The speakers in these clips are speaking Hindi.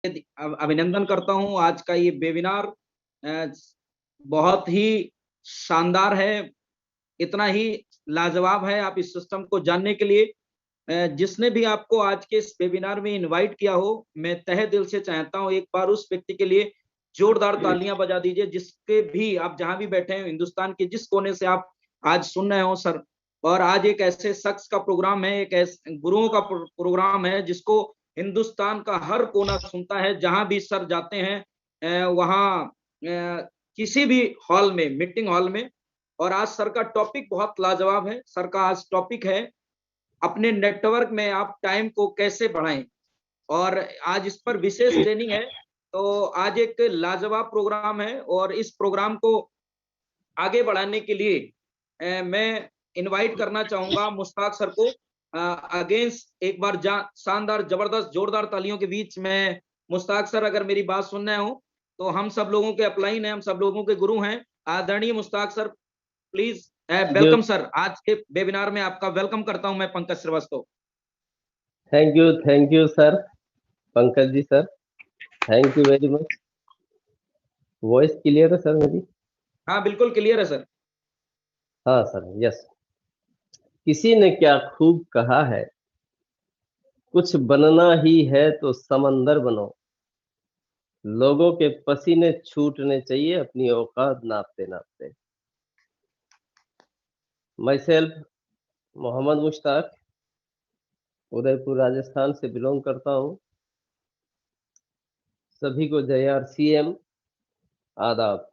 अभिनंदन करता हूं। आज का ये वेबिनार बहुत ही शानदार है, इतना ही लाजवाब है। आप इस सिस्टम को जानने के लिए जिसने भी आपको आज के इस वेबिनार में इनवाइट किया हो, मैं तहे दिल से चाहता हूं एक बार उस व्यक्ति के लिए जोरदार तालियां बजा दीजिए, जिसके भी आप जहां भी बैठे हैं, हिंदुस्तान के जिस कोने से आप आज सुन रहे हो सर। और आज एक ऐसे शख्स का प्रोग्राम है, एक ऐसे गुरुओं का प्रोग्राम है जिसको हिंदुस्तान का हर कोना सुनता है। जहां भी सर जाते हैं वहां किसी भी हॉल में, मीटिंग हॉल में। और आज सर का टॉपिक बहुत लाजवाब है। सर का आज टॉपिक है अपने नेटवर्क में आप टाइम को कैसे बढ़ाएं, और आज इस पर विशेष ट्रेनिंग है। तो आज एक लाजवाब प्रोग्राम है, और इस प्रोग्राम को आगे बढ़ाने के लिए मैं इनवाइट करना चाहूंगा मुश्ताक सर को। अगेंस्ट एक बार शानदार, जबरदस्त, जोरदार तालियों के बीच में मुश्ताक सर, अगर मेरी बात सुन रहे हो तो हम सब लोगों के अपलाइन हैं, हम सब लोगों के गुरु हैं। आदरणीय Mushtaq sir, please welcome sir. आज के वेबिनार में आपका वेलकम करता हूं मैं, Pankaj Shrivastava. Thank you sir, Pankaj ji sir, thank you very much. Voice clear है सर मेरी? हाँ बिल्कुल क्लियर है सर। हाँ सर, यस। किसी ने क्या खूब कहा है, कुछ बनना ही है तो समंदर बनो। लोगों के पसीने छूटने चाहिए अपनी औकात नापते नापते। माई सेल्फ मोहम्मद मुश्ताक, उदयपुर राजस्थान से बिलोंग करता हूँ। सभी को जय RCM, आदाब।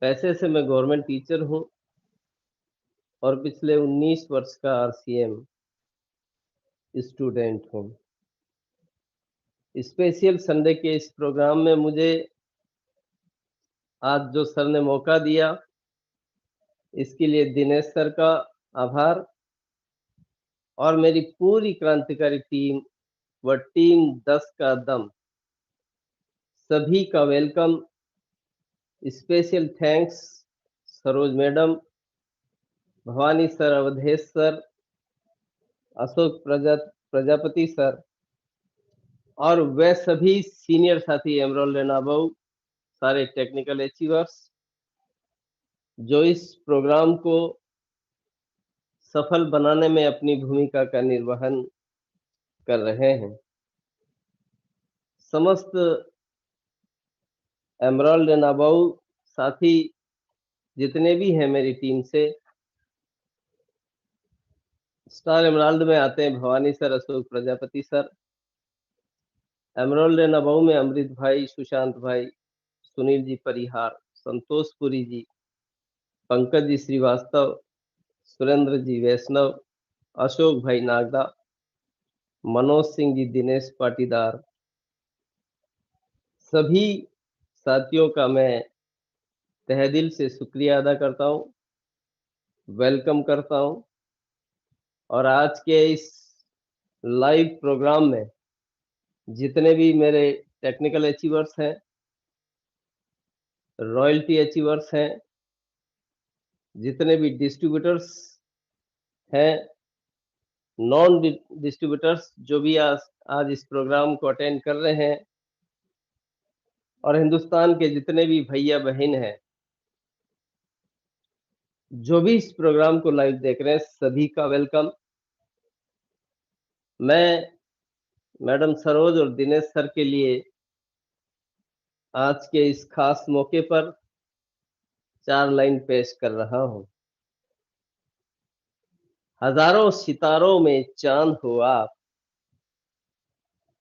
पैसे से मैं गवर्नमेंट टीचर हूँ और पिछले 19 वर्ष का RCM स्टूडेंट हूँ। स्पेशल संडे के इस प्रोग्राम में मुझे आज जो सर ने मौका दिया, इसके लिए दिनेश सर का आभार, और मेरी पूरी क्रांतिकारी टीम व टीम 10 का दम, सभी का welcome. Special thanks Saroj madam, Bhavani sir, Awadhesh sir, Ashok Prajapati sir, और वे सभी सीनियर साथी एमरोल रेनाबाऊ, सारे टेक्निकल अचीवर्स जो इस प्रोग्राम को सफल बनाने में अपनी भूमिका का निर्वहन कर रहे हैं। समस्त एमरोल रेनाबाऊ साथी जितने भी हैं मेरी टीम से, स्टार एमराल्ड में आते हैं Bhavani sir, Ashok Prajapati sir. Emerald रेनाबाऊ में अमृत भाई, सुशांत भाई, सुनील जी परिहार, संतोष पुरी जी, पंकज जी श्रीवास्तव, सुरेंद्र जी वैष्णव, अशोक भाई नागदा, मनोज सिंह जी, दिनेश पाटीदार, सभी साथियों का मैं तहे दिल से शुक्रिया अदा करता हूं, वेलकम करता हूं। और आज के इस लाइव प्रोग्राम में जितने भी मेरे टेक्निकल अचीवर्स हैं, रॉयल्टी अचीवर्स हैं, जितने भी डिस्ट्रीब्यूटर्स हैं, नॉन डिस्ट्रीब्यूटर्स जो भी आज इस प्रोग्राम को अटेंड कर रहे हैं, और हिंदुस्तान के जितने भी भैया बहन हैं जो भी इस प्रोग्राम को लाइव देख रहे हैं, सभी का वेलकम। मैं मैडम सरोज और दिनेश सर के लिए आज के इस खास मौके पर 4 लाइन पेश कर रहा हूं। हजारों सितारों में चांद हो आप,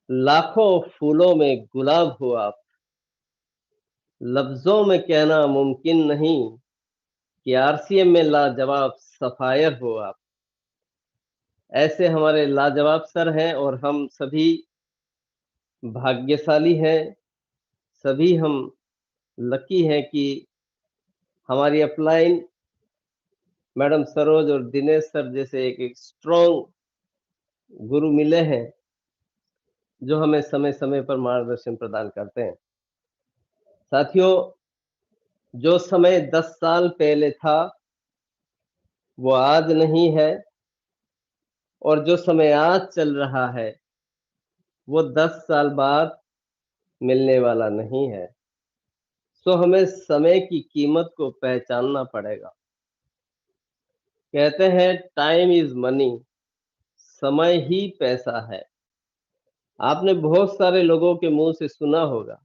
लाखों फूलों में गुलाब हो आप, लफ्जों में कहना मुमकिन नहीं कि RCM में लाजवाब सफायर हो आप। ऐसे हमारे लाजवाब सर हैं, और हम सभी भाग्यशाली हैं, सभी हम लकी हैं कि हमारी अपलाइन मैडम सरोज और दिनेश सर जैसे एक स्ट्रॉन्ग गुरु मिले हैं जो हमें समय समय पर मार्गदर्शन प्रदान करते हैं। साथियों, जो समय 10 साल पहले था वो आज नहीं है, और जो समय आज चल रहा है वो 10 साल बाद मिलने वाला नहीं है। सो हमें समय की कीमत को पहचानना पड़ेगा। कहते हैं टाइम इज मनी, समय ही पैसा है। आपने बहुत सारे लोगों के मुंह से सुना होगा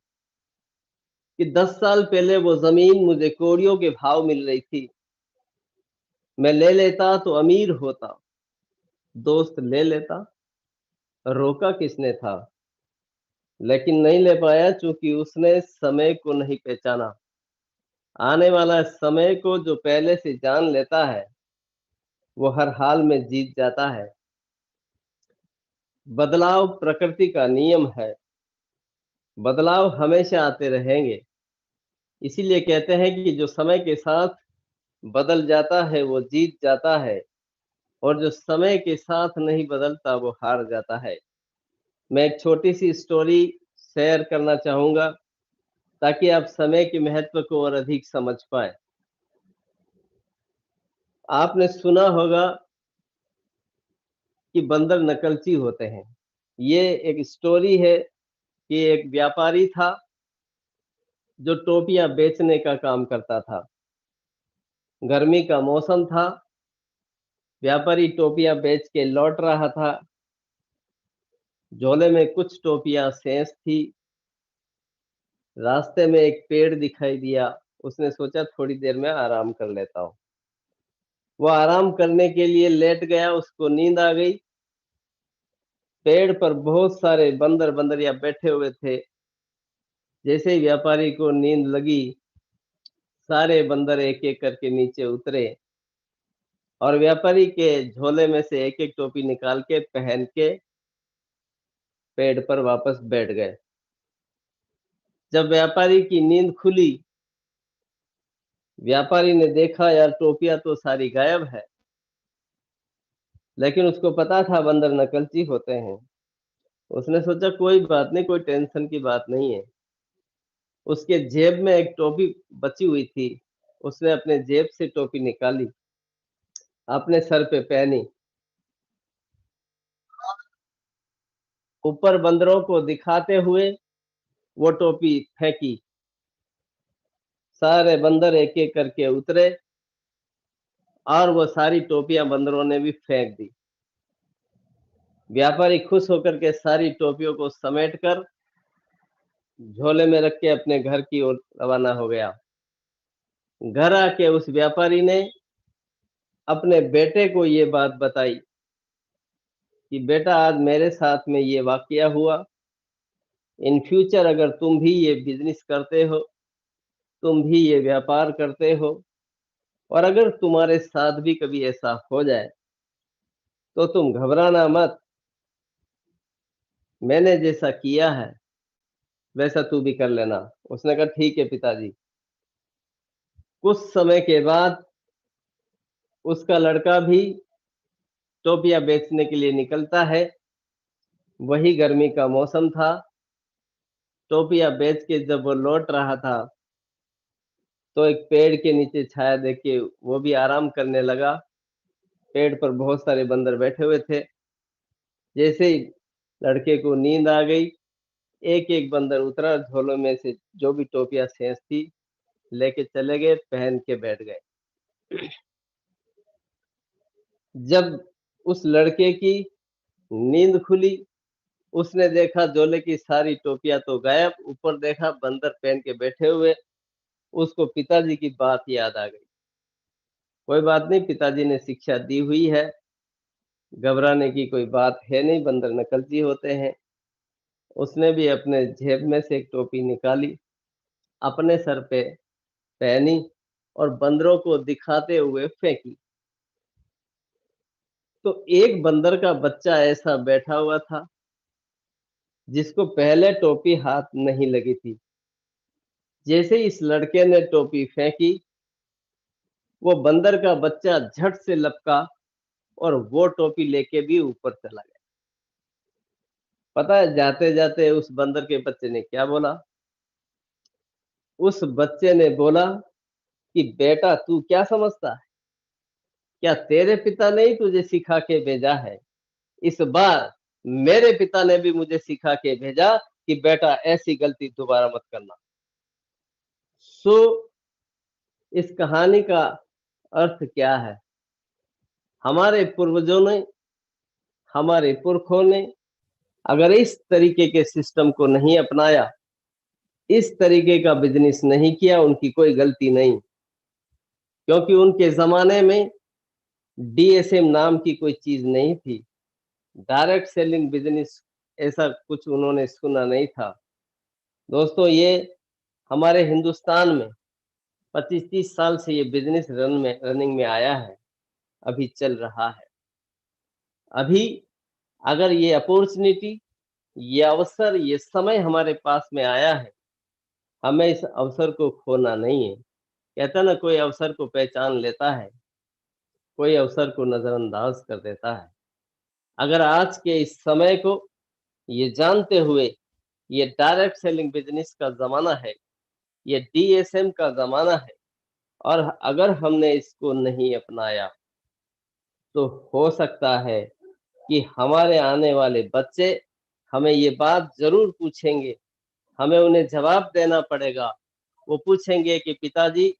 कि 10 साल पहले वो जमीन मुझे कौड़ियों के भाव मिल रही थी, मैं ले लेता तो अमीर होता। दोस्त ले लेता, रोका किसने था? लेकिन नहीं ले पाया क्योंकि उसने समय को नहीं पहचाना। आने वाला समय को जो पहले से जान लेता है वो हर हाल में जीत जाता है। बदलाव प्रकृति का नियम है, बदलाव हमेशा आते रहेंगे। इसीलिए कहते हैं कि जो समय के साथ बदल जाता है वो जीत जाता है, और जो समय के साथ नहीं बदलता वो हार जाता है। मैं एक छोटी सी स्टोरी शेयर करना चाहूंगा ताकि आप समय के महत्व को और अधिक समझ पाए। आपने सुना होगा कि बंदर नकलची होते हैं। ये एक स्टोरी है कि एक व्यापारी था जो टोपियां बेचने का काम करता था। गर्मी का मौसम था, व्यापारी टोपियां बेच के लौट रहा था। झोले में कुछ टोपियां शेष थी। रास्ते में एक पेड़ दिखाई दिया, उसने सोचा थोड़ी देर में आराम कर लेता हूँ। वो आराम करने के लिए लेट गया, उसको नींद आ गई। पेड़ पर बहुत सारे बंदर बंदरिया बैठे हुए थे। जैसे ही व्यापारी को नींद लगी, सारे बंदर एक एक करके नीचे उतरे और व्यापारी के झोले में से एक एक टोपी निकाल के पहन के पेड़ पर वापस बैठ गए। जब व्यापारी की नींद खुली, व्यापारी ने देखा यार टोपियां तो सारी गायब है, लेकिन उसको पता था बंदर नकलची होते हैं। उसने सोचा कोई बात नहीं, कोई टेंशन की बात नहीं है। उसके जेब में एक टोपी बची हुई थी, उसने अपने जेब से टोपी निकाली, अपने सर पे पहनी, ऊपर बंदरों को दिखाते हुए वो टोपी फेंकी। सारे बंदर एक एक करके उतरे और वो सारी टोपियां बंदरों ने भी फेंक दी। व्यापारी खुश होकर के सारी टोपियों को समेटकर झोले में रख के अपने घर की ओर रवाना हो गया। घर आके उस व्यापारी ने अपने बेटे को ये बात बताई कि बेटा आज मेरे साथ में ये वाकया हुआ। इन फ्यूचर अगर तुम भी ये बिजनेस करते हो, तुम भी ये व्यापार करते हो, और अगर तुम्हारे साथ भी कभी ऐसा हो जाए तो तुम घबराना मत। मैंने जैसा किया है वैसा तू भी कर लेना। उसने कहा ठीक है पिताजी। कुछ समय के बाद उसका लड़का भी टोपियां बेचने के लिए निकलता है। वही गर्मी का मौसम था। टोपियां बेच के जब वो लौट रहा था तो एक पेड़ के नीचे छाया देख के वो भी आराम करने लगा। पेड़ पर बहुत सारे बंदर बैठे हुए थे। जैसे ही लड़के को नींद आ गई, एक एक बंदर उतरा, झोलों में से जो भी टोपियां शेष थी लेके चले गए, पहन के बैठ गए। जब उस लड़के की नींद खुली, उसने देखा झोले की सारी टोपियां तो गायब, ऊपर देखा बंदर पहन के बैठे हुए। उसको पिताजी की बात याद आ गई। कोई बात नहीं, पिताजी ने शिक्षा दी हुई है, घबराने की कोई बात है नहीं, बंदर नकलची होते हैं। उसने भी अपने जेब में से एक टोपी निकाली, अपने सर पे पहनी और बंदरों को दिखाते हुए फेंकी। तो एक बंदर का बच्चा ऐसा बैठा हुआ था जिसको पहले टोपी हाथ नहीं लगी थी। जैसे ही इस लड़के ने टोपी फेंकी, वो बंदर का बच्चा झट से लपका और वो टोपी लेके भी ऊपर चला गया। पता है जाते जाते उस बंदर के बच्चे ने क्या बोला? उस बच्चे ने बोला कि बेटा तू क्या समझता है? क्या तेरे पिता ने ही तुझे सिखा के भेजा है? इस बार मेरे पिता ने भी मुझे सिखा के भेजा कि बेटा ऐसी गलती दोबारा मत करना। सो इस कहानी का अर्थ क्या है? हमारे पूर्वजों ने, हमारे पुरखों ने अगर इस तरीके के सिस्टम को नहीं अपनाया, इस तरीके का बिजनेस नहीं किया, उनकी कोई गलती नहीं, क्योंकि उनके जमाने में डीएसएम नाम की कोई चीज नहीं थी। डायरेक्ट सेलिंग बिजनेस ऐसा कुछ उन्होंने सुना नहीं था। दोस्तों, ये हमारे हिंदुस्तान में 25-30 साल से ये बिजनेस रनिंग में आया है, अभी चल रहा है। अभी अगर ये अपॉर्चुनिटी, ये अवसर, ये समय हमारे पास में आया है, हमें इस अवसर को खोना नहीं है। कहता ना, कोई अवसर को पहचान लेता है, कोई अवसर को नजरअंदाज कर देता है। अगर आज के इस समय को ये जानते हुए ये डायरेक्ट सेलिंग बिजनेस का जमाना है, ये डीएसएम का जमाना है, और अगर हमने इसको नहीं अपनाया तो हो सकता है कि हमारे आने वाले बच्चे हमें ये बात जरूर पूछेंगे, हमें उन्हें जवाब देना पड़ेगा। वो पूछेंगे कि पिताजी,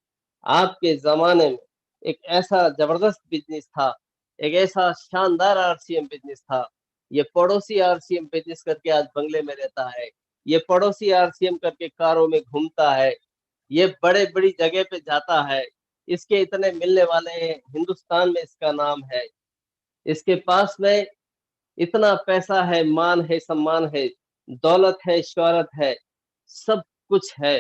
आपके जमाने में एक ऐसा जबरदस्त बिजनेस था, एक ऐसा शानदार आरसीएम बिजनेस था, ये पड़ोसी आरसीएम बिजनेस करके आज बंगले में रहता है, ये पड़ोसी आरसीएम करके कारों में घूमता है, ये बड़े बड़ी जगह पे जाता है, इसके इतने मिलने वाले हैं, हिंदुस्तान में इसका नाम है, इसके पास में इतना पैसा है, मान है, सम्मान है, दौलत है, शोहरत है, सब कुछ है।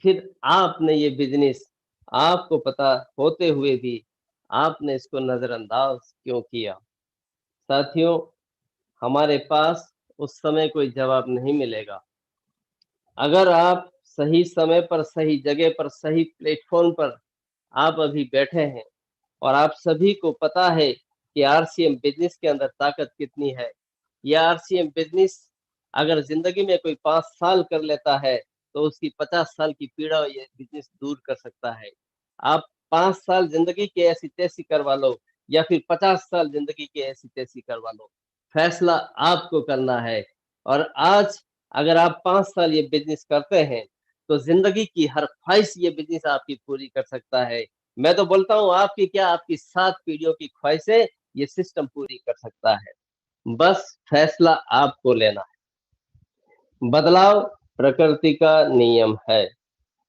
फिर आपने ये बिजनेस, आपको पता होते हुए भी आपने इसको नजरअंदाज क्यों किया? साथियों, हमारे पास उस समय कोई जवाब नहीं मिलेगा। अगर आप सही समय पर, सही जगह पर, सही प्लेटफॉर्म पर आप अभी बैठे हैं और आप सभी को पता है कि आरसीएम बिजनेस के अंदर ताकत कितनी है। यह आरसीएम बिजनेस अगर जिंदगी में कोई 5 साल कर लेता है तो उसकी 50 साल की पीड़ा ये बिजनेस दूर कर सकता है। आप 5 साल जिंदगी की ऐसी तैसी करवा लो या फिर 50 साल जिंदगी की ऐसी तैसी करवा लो, फैसला आपको करना है। और आज अगर आप 5 साल ये बिजनेस करते हैं तो जिंदगी की हर ख्वाहिश ये बिजनेस आपकी पूरी कर सकता है। मैं तो बोलता हूँ, आपकी क्या, आपकी 7 पीढ़ियों की ख्वाहिशें ये सिस्टम पूरी कर सकता है। बस फैसला आपको लेना है। बदलाव प्रकृति का नियम है,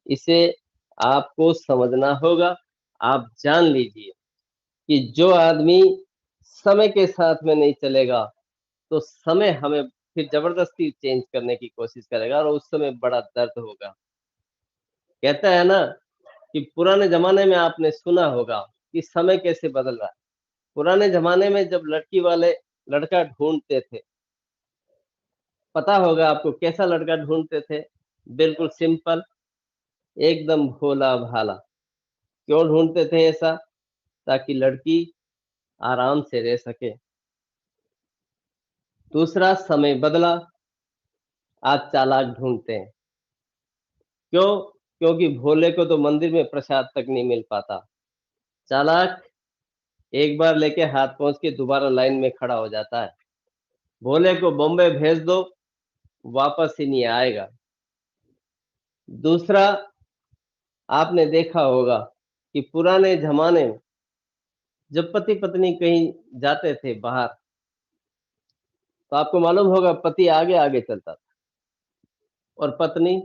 इसे आपको समझना होगा। आप जान लीजिए कि जो आदमी समय के साथ में नहीं चलेगा तो समय हमें फिर जबरदस्ती चेंज करने की कोशिश करेगा और उस समय बड़ा दर्द होगा। कहता है ना कि पुराने जमाने में आपने सुना होगा कि समय कैसे बदल रहा है। पुराने जमाने में जब लड़की वाले लड़का ढूंढते थे, पता होगा आपको कैसा लड़का ढूंढते थे? बिल्कुल सिंपल, एकदम भोला भाला। क्यों ढूंढते थे ऐसा? ताकि लड़की आराम से रह सके। दूसरा, समय बदला, आज चालाक ढूंढते हैं। क्यों? क्योंकि भोले को तो मंदिर में प्रसाद तक नहीं मिल पाता। चालाक एक बार लेके हाथ पहुंच के दोबारा लाइन में खड़ा हो जाता है। भोले को बॉम्बे भेज दो, वापस ही नहीं आएगा। दूसरा, आपने देखा होगा कि पुराने जमाने में जब पति पत्नी कहीं जाते थे बाहर, तो आपको मालूम होगा पति आगे आगे चलता था और पत्नी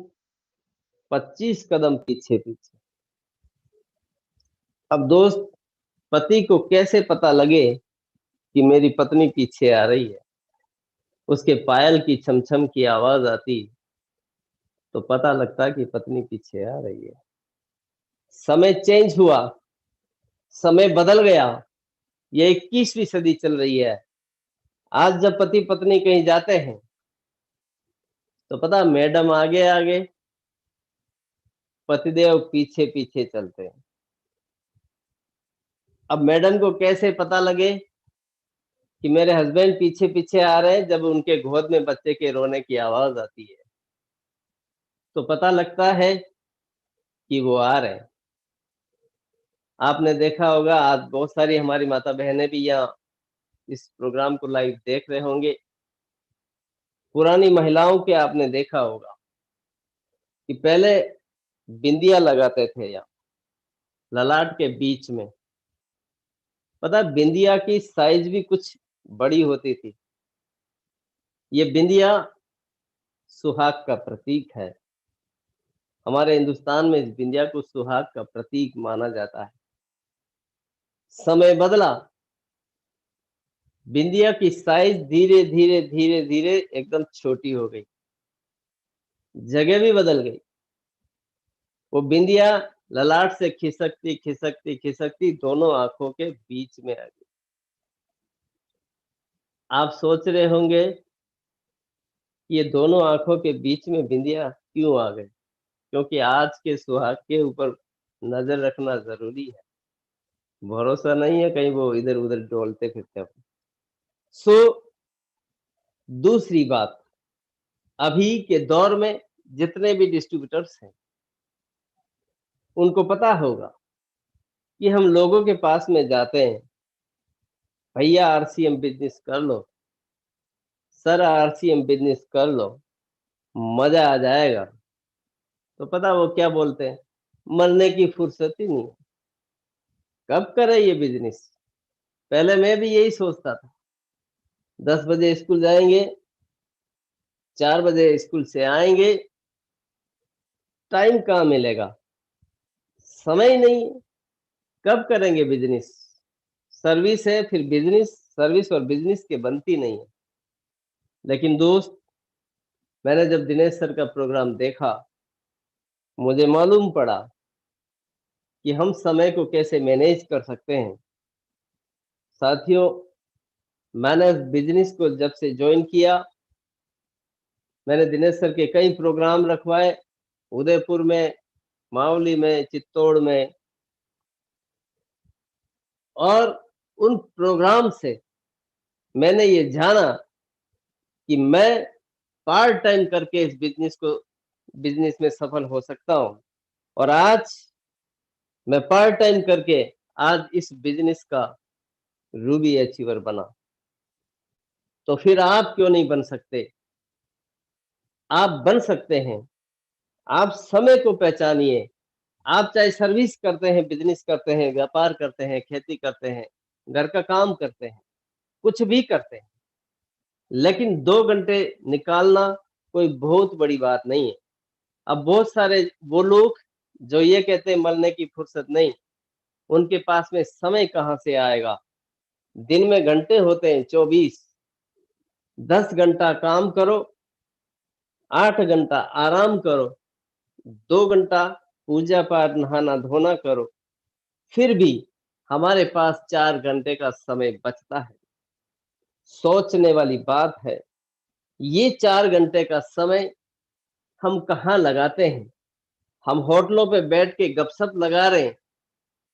25 कदम पीछे पीछे। अब दोस्त, पति को कैसे पता लगे कि मेरी पत्नी पीछे आ रही है? उसके पायल की छमछम की आवाज आती तो पता लगता कि पत्नी पीछे आ रही है। समय चेंज हुआ, समय बदल गया। ये 21वीं सदी चल रही है। आज जब पति पत्नी कहीं जाते हैं तो पता, मैडम आगे आगे, पतिदेव पीछे पीछे चलते हैं। अब मैडम को कैसे पता लगे कि मेरे हस्बैंड पीछे पीछे आ रहे हैं? जब उनके गोद में बच्चे के रोने की आवाज आती है तो पता लगता है कि वो आ रहे हैं। आपने देखा होगा आज बहुत सारी हमारी माता बहनें भी यहाँ इस प्रोग्राम को लाइव देख रहे होंगे, पुरानी महिलाओं के आपने देखा होगा कि पहले बिंदिया लगाते थे यहाँ ललाट के बीच में। पता है, बिंदिया की साइज भी कुछ बड़ी होती थी। ये बिंदिया सुहाग का प्रतीक है। हमारे हिंदुस्तान में इस बिंदिया को सुहाग का प्रतीक माना जाता है। समय बदला, बिंदिया की साइज धीरे धीरे धीरे धीरे एकदम छोटी हो गई, जगह भी बदल गई। वो बिंदिया ललाट से खिसकती खिसकती खिसकती दोनों आंखों के बीच में आ गई। आप सोच रहे होंगे ये दोनों आंखों के बीच में बिंदिया क्यों आ गई? क्योंकि आज के सुहाग के ऊपर नजर रखना जरूरी है। भरोसा नहीं है कहीं वो इधर उधर डोलते फिरते हो। सो दूसरी बात, अभी के दौर में जितने भी डिस्ट्रीब्यूटर्स हैं उनको पता होगा कि हम लोगों के पास में जाते हैं, भैया आरसीएम बिजनेस कर लो, सर आरसीएम बिजनेस कर लो, मजा आ जाएगा। तो पता वो क्या बोलते हैं? मरने की फुर्सत ही नहीं है, कब करे ये बिजनेस। पहले मैं भी यही सोचता था, 10 बजे स्कूल जाएंगे, 4 बजे स्कूल से आएंगे, टाइम कहाँ मिलेगा, समय ही नहीं है, कब करेंगे बिजनेस। सर्विस है फिर बिजनेस, सर्विस और बिजनेस के बनती नहीं है। लेकिन दोस्त, मैंने जब दिनेश सर का प्रोग्राम देखा, मुझे मालूम पड़ा कि हम समय को कैसे मैनेज कर सकते हैं। साथियों, मैंने बिजनेस को जब से ज्वाइन किया, मैंने दिनेश सर के कई प्रोग्राम रखवाए, उदयपुर में, मावली में, चित्तौड़ में, और उन प्रोग्राम से मैंने ये जाना कि मैं पार्ट टाइम करके इस बिजनेस में सफल हो सकता हूं। और आज मैं पार्ट टाइम करके आज इस बिजनेस का रूबी अचीवर बना। तो फिर आप क्यों नहीं बन सकते? आप बन सकते हैं। आप समय को पहचानिए। आप चाहे सर्विस करते हैं, बिजनेस करते हैं, व्यापार करते हैं, खेती करते हैं, घर का काम करते हैं, कुछ भी करते हैं, लेकिन 2 घंटे निकालना कोई बहुत बड़ी बात नहीं है। अब बहुत सारे वो लोग जो ये कहते हैं मरने की फुर्सत नहीं, उनके पास में समय कहाँ से आएगा? दिन में घंटे होते हैं 24, 10 घंटा काम करो, 8 घंटा आराम करो, 2 घंटा पूजा पाठ नहाना धोना करो, फिर भी हमारे पास 4 घंटे का समय बचता है। सोचने वाली बात है, ये 4 घंटे का समय हम कहाँ लगाते हैं? हम होटलों पे बैठ के गपशप लगा रहे हैं,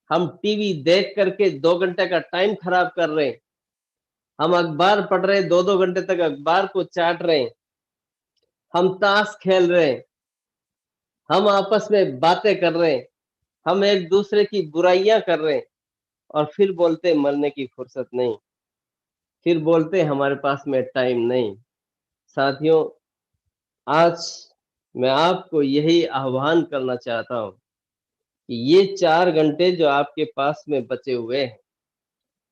हम टीवी देख करके 2 घंटे का टाइम खराब कर रहे हैं, हम अखबार पढ़ रहे हैं, 2-2 घंटे तक अखबार को चाट रहे हैं, हम ताश खेल रहे हैं, हम आपस में बातें कर रहे हैं, हम एक दूसरे की बुराइयां कर रहे हैं, और फिर बोलते मरने की फुर्सत नहीं, फिर बोलते हमारे पास में टाइम नहीं। साथियों, आज मैं आपको यही आह्वान करना चाहता हूं कि ये 4 घंटे जो आपके पास में बचे हुए हैं,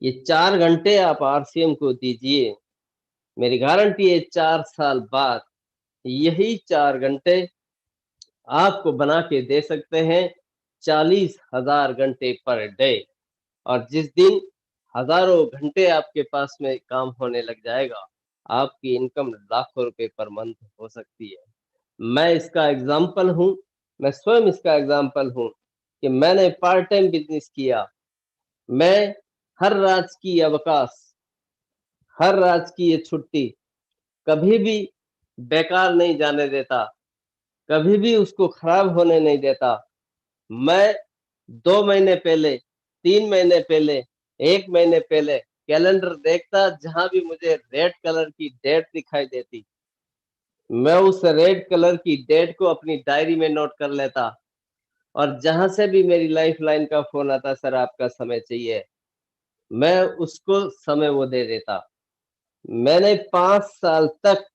ये 4 घंटे आप आरसीएम को दीजिए। मेरी गारंटी है 4 साल बाद यही 4 घंटे आपको बना के दे सकते हैं 40,000 घंटे पर डे। और जिस दिन हजारों घंटे आपके पास में काम होने लग जाएगा, आपकी इनकम लाखों रुपए पर मंथ हो सकती है। मैं इसका एग्जाम्पल हूँ, मैं स्वयं इसका एग्जाम्पल हूँ कि मैंने पार्ट टाइम बिजनेस किया। मैं हर राजकीय अवकाश, हर राजकीय छुट्टी कभी भी बेकार नहीं जाने देता, कभी भी उसको खराब होने नहीं देता। मैं 2 महीने पहले, 3 महीने पहले, 1 महीने पहले कैलेंडर देखता, जहां भी मुझे रेड कलर की डेट दिखाई देती, मैं उस रेड कलर की डेट को अपनी डायरी में नोट कर लेता। और जहां से भी मेरी लाइफ लाइन का फोन आता, सर आपका समय चाहिए, मैं उसको समय वो दे देता। मैंने 5 साल तक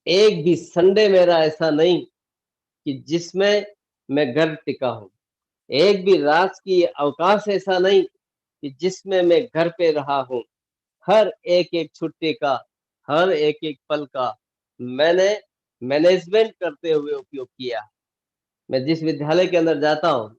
एक भी संडे मेरा ऐसा नहीं कि जिसमें मैं घर टिका हूं, एक भी रात की अवकाश ऐसा नहीं कि जिसमें मैं घर पे रहा हूं। हर एक एक छुट्टी का, हर एक एक पल का मैंने मैनेजमेंट करते हुए उपयोग किया। मैं जिस विद्यालय के अंदर जाता हूं,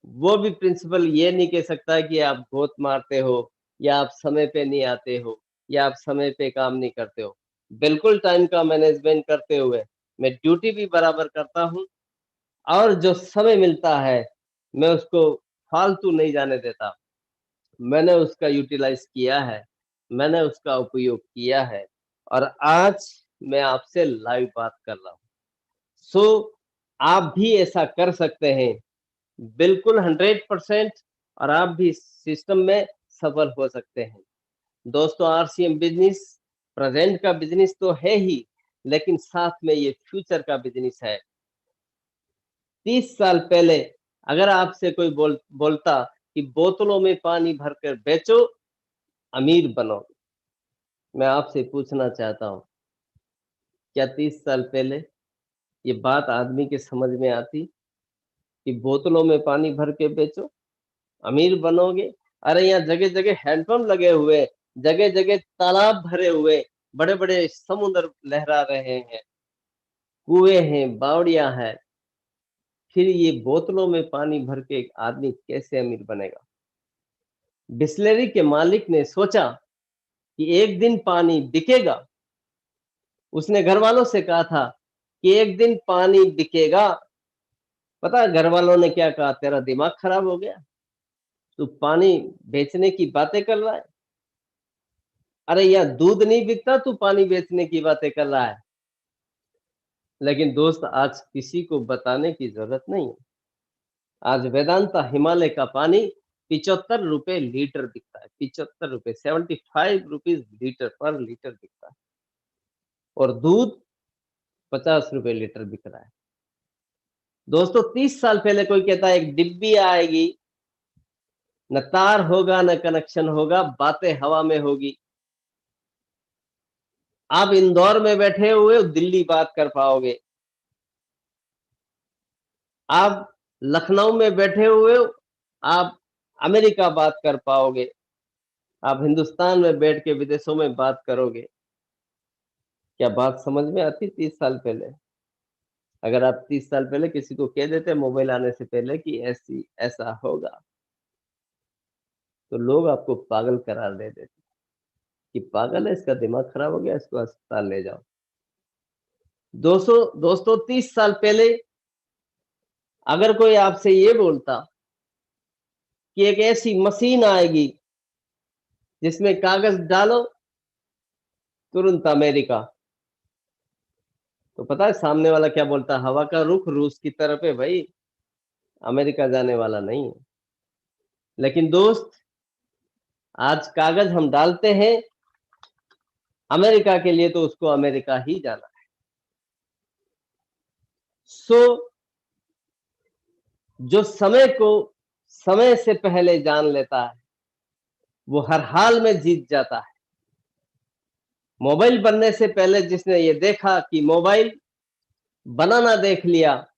वो भी प्रिंसिपल ये नहीं कह सकता कि आप गोत मारते हो या आप समय पे नहीं आते हो या आप समय पे काम नहीं करते हो। बिल्कुल टाइम का मैनेजमेंट करते हुए मैं ड्यूटी भी बराबर करता हूं और जो समय मिलता है मैं उसको फालतू नहीं जाने देता। मैंने उसका यूटिलाइज किया है, मैंने उसका उपयोग किया है और आज मैं आपसे लाइव बात कर रहा हूँ। सो आप भी ऐसा कर सकते हैं, बिल्कुल 100% और आप भी इस सिस्टम में सफल हो सकते हैं। दोस्तों, आरसीएम बिजनेस प्रेजेंट का बिजनेस तो है ही, लेकिन साथ में ये फ्यूचर का बिजनेस है। 30 साल पहले अगर आपसे कोई बोलता कि बोतलों में पानी भरकर बेचो, अमीर बनो, मैं आपसे पूछना चाहता हूं, क्या 30 साल पहले ये बात आदमी के समझ में आती कि बोतलों में पानी भर के बेचो, अमीर बनोगे? अरे यहाँ जगह-जगह हैंडपंप लगे हुए, जगह-जगह तालाब भरे हुए, बड़े-बड़े समुद्र लहरा रहे हैं, कुएं हैं, बावड़ियां हैं, फिर ये बोतलों में पानी भर के एक आदमी कैसे अमीर बनेगा? बिस्लरी के मालिक ने सोचा कि एक दिन पानी बिकेगा। उसने घर वालों से कहा था कि एक दिन पानी बिकेगा। पता है घर वालों ने क्या कहा? तेरा दिमाग खराब हो गया, तू पानी बेचने की बातें कर रहा है। अरे यहाँ दूध नहीं बिकता, तू पानी बेचने की बातें कर रहा है। लेकिन दोस्त, आज किसी को बताने की जरूरत नहीं है। आज वेदांता हिमालय का पानी 75 रुपए लीटर बिकता है। 75 रुपए, 75 रुपीज लीटर पर लीटर बिकता है और दूध 50 रुपए लीटर बिक रहा है। दोस्तों, 30 साल पहले कोई कहता है एक डिब्बी आएगी, न तार होगा न कनेक्शन होगा, बातें हवा में होगी। आप इंदौर में बैठे हुए हो, दिल्ली बात कर पाओगे। आप लखनऊ में बैठे हुए हो, आप अमेरिका बात कर पाओगे। आप हिंदुस्तान में बैठ के विदेशों में बात करोगे। क्या बात समझ में आती 30 साल पहले? अगर आप 30 साल पहले किसी को कह देते मोबाइल आने से पहले कि ऐसी ऐसा होगा, तो लोग आपको पागल करार दे देते कि पागल है, इसका दिमाग खराब हो गया, इसको अस्पताल ले जाओ। दोस्तों 30 साल पहले अगर कोई आपसे ये बोलता कि एक ऐसी मशीन आएगी जिसमें कागज डालो, तुरंत अमेरिका, तो पता है सामने वाला क्या बोलता? हवा का रुख रूस की तरफ है भाई, अमेरिका जाने वाला नहीं है। लेकिन दोस्त, आज कागज हम डालते हैं अमेरिका के लिए, तो उसको अमेरिका ही जाना है। सो जो समय को समय से पहले जान लेता है, वो हर हाल में जीत जाता है। मोबाइल बनने से पहले जिसने ये देखा कि मोबाइल बनाना देख लिया,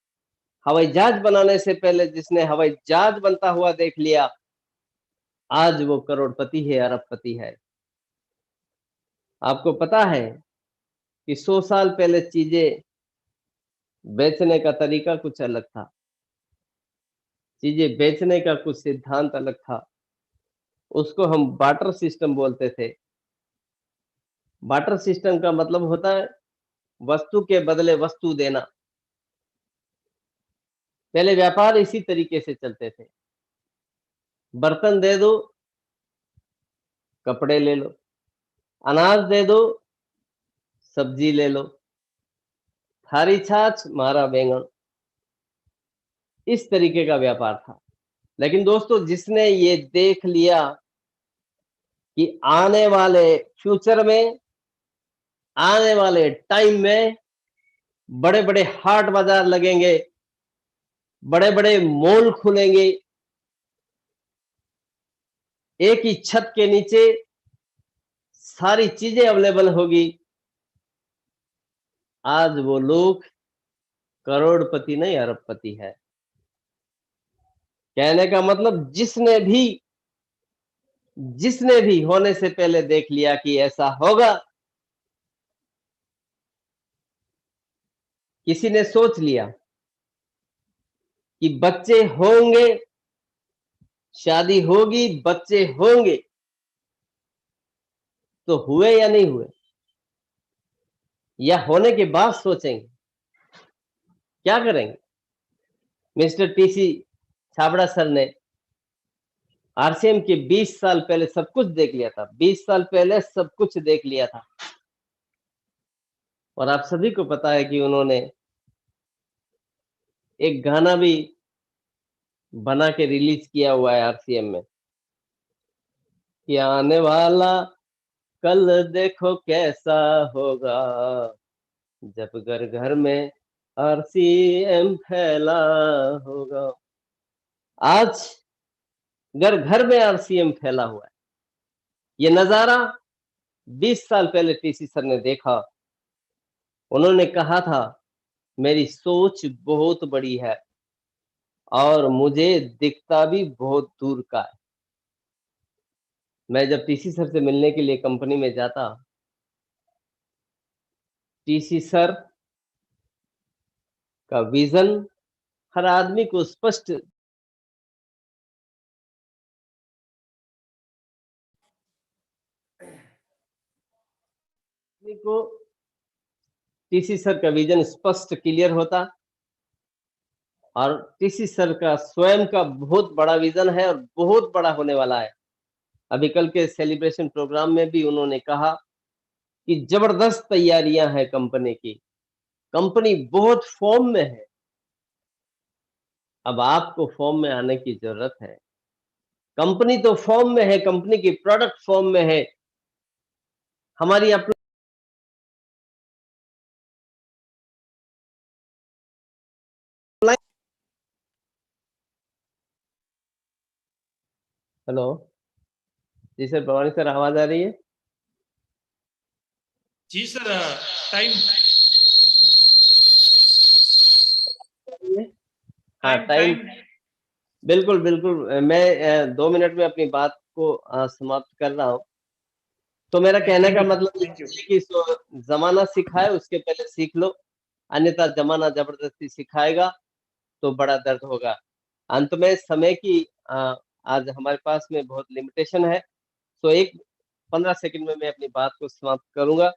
हवाई जहाज बनाने से पहले जिसने हवाई जहाज बनता हुआ देख लिया, आज वो करोड़पति है, अरबपति है। आपको पता है कि 100 साल पहले चीजें बेचने का तरीका कुछ अलग था, चीजें बेचने का कुछ सिद्धांत अलग था। उसको हम बार्टर सिस्टम बोलते थे। बार्टर सिस्टम का मतलब होता है वस्तु के बदले वस्तु देना। पहले व्यापार इसी तरीके से चलते थे, बर्तन दे दो, कपड़े ले लो, अनाज दे दो, सब्जी ले लो, थारी छाछ मारा बैंगन, इस तरीके का व्यापार था। लेकिन दोस्तों, जिसने ये देख लिया कि आने वाले फ्यूचर में, आने वाले टाइम में बड़े बड़े हाट बाजार लगेंगे, बड़े बड़े मॉल खुलेंगे, एक ही छत के नीचे सारी चीजें अवेलेबल होगी। आज वो लोग करोड़पति नहीं अरबपति है। कहने का मतलब जिसने भी होने से पहले देख लिया कि ऐसा होगा, किसी ने सोच लिया कि बच्चे होंगे, शादी होगी, बच्चे होंगे, तो हुए या नहीं हुए, या होने के बाद सोचेंगे क्या करेंगे। मिस्टर टीसी छाबड़ा सर ने आरसीएम के 20 साल पहले सब कुछ देख लिया था, 20 साल पहले सब कुछ देख लिया था। और आप सभी को पता है कि उन्होंने एक गाना भी बना के रिलीज किया हुआ है आरसीएम में कि आने वाला कल देखो कैसा होगा, जब घर घर में आरसीएम फैला होगा। आज घर घर में आरसीएम फैला हुआ है। ये नजारा 20 साल पहले टीसी सर ने देखा। उन्होंने कहा था मेरी सोच बहुत बड़ी है और मुझे दिखता भी बहुत दूर का है। मैं जब टीसी सर से मिलने के लिए कंपनी में जाता, टीसी सर का विजन हर आदमी को स्पष्ट को टीसी सर का विजन स्पष्ट क्लियर होता और टीसी सर का स्वयं का बहुत बड़ा विजन है और बहुत बड़ा होने वाला है। अभी कल के सेलिब्रेशन प्रोग्राम में भी उन्होंने कहा कि जबरदस्त तैयारियां हैं कंपनी की, कंपनी बहुत फॉर्म में है। अब आपको फॉर्म में आने की जरूरत है। कंपनी तो फॉर्म में है, कंपनी की प्रोडक्ट फॉर्म में है। हमारी अपनी हेलो जी सर, भवानी सर आवाज आ रही है? जी सर, टाइम हाँ टाइम बिल्कुल बिल्कुल। मैं 2 मिनट में अपनी बात को समाप्त कर रहा हूँ। तो मेरा कहने का मतलब ये है कि जमाना सिखाए उसके पहले सीख लो, अन्यथा जमाना जबरदस्ती सिखाएगा तो बड़ा दर्द होगा। अंत में समय की आज हमारे पास में बहुत लिमिटेशन है, तो एक 15 सेकंड में मैं अपनी बात को समाप्त करूंगा।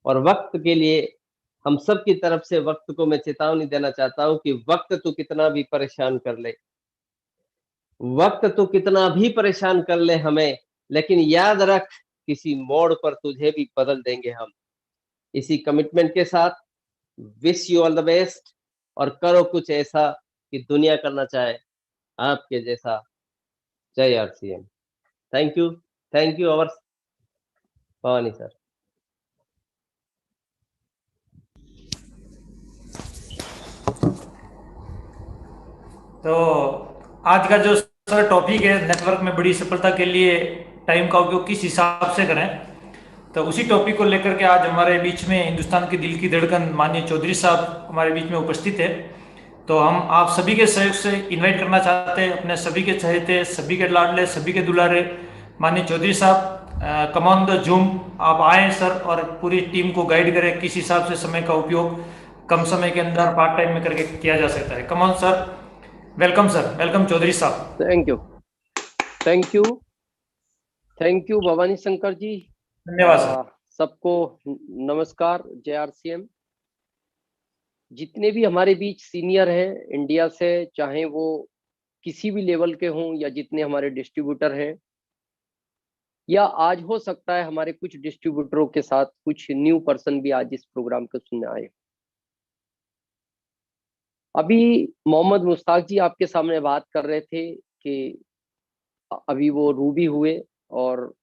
और वक्त के लिए हम सब की तरफ से वक्त को मैं चेतावनी देना चाहता हूं कि वक्त तो कितना भी परेशान कर ले, वक्त तो कितना भी परेशान कर ले हमें, लेकिन याद रख किसी मोड़ पर तुझे भी बदल देंगे हम। इसी कमिटमेंट के साथ wish you all the best और करो कुछ ऐसा कि दुनिया करना चाहे आपके जैसा। जय RCM. Thank you our Bhavani sir. तो आज का जो सर टॉपिक है, नेटवर्क में बड़ी सफलता के लिए टाइम का उपयोग किस हिसाब से करें, तो उसी टॉपिक को लेकर के आज हमारे बीच में हिंदुस्तान की दिल की धड़कन माननीय चौधरी साहब हमारे बीच में उपस्थित है। तो हम आप सभी के सहयोग से इनवाइट करना चाहते हैं अपने सभी के चहेते, सभी के लाडले, सभी के दुलारे माननीय चौधरी साहब, कम ऑन द जूम आप आए सर और पूरी टीम को गाइड करें किस हिसाब से समय का उपयोग कम समय के अंदर पार्ट टाइम में करके किया जा सकता है। Come on sir, welcome sir, welcome Chaudhary साहब। Thank you Bhavani Shankar ji. धन्यवाद सर। सबको नमस्कार, जय आरसीएम। जितने भी हमारे बीच सीनियर हैं इंडिया से, चाहे वो किसी भी लेवल के हों या जितने हमारे डिस्ट्रीब्यूटर हैं, या आज हो सकता है हमारे कुछ डिस्ट्रीब्यूटरों के साथ कुछ न्यू पर्सन भी आज इस प्रोग्राम को सुनने आए। अभी मोहम्मद मुश्ताक जी आपके सामने बात कर रहे थे कि अभी वो रूबी हुए, और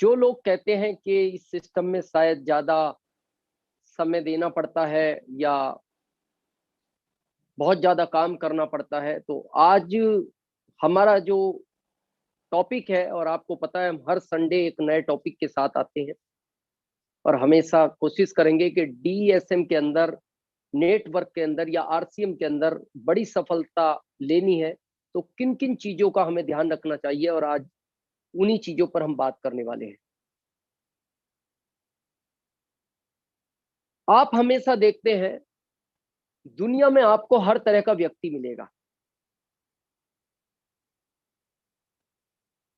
जो लोग कहते हैं कि इस सिस्टम में शायद ज्यादा समय देना पड़ता है या बहुत ज्यादा काम करना पड़ता है, तो आज हमारा जो टॉपिक है और आपको पता है हम हर संडे एक नए टॉपिक के साथ आते हैं और हमेशा कोशिश करेंगे कि डीएसएम के अंदर, नेटवर्क के अंदर या आरसीएम के अंदर बड़ी सफलता लेनी है तो किन किन चीजों का हमें ध्यान रखना चाहिए, और आज उन्हीं चीजों पर हम बात करने वाले हैं। आप हमेशा देखते हैं दुनिया में आपको हर तरह का व्यक्ति मिलेगा,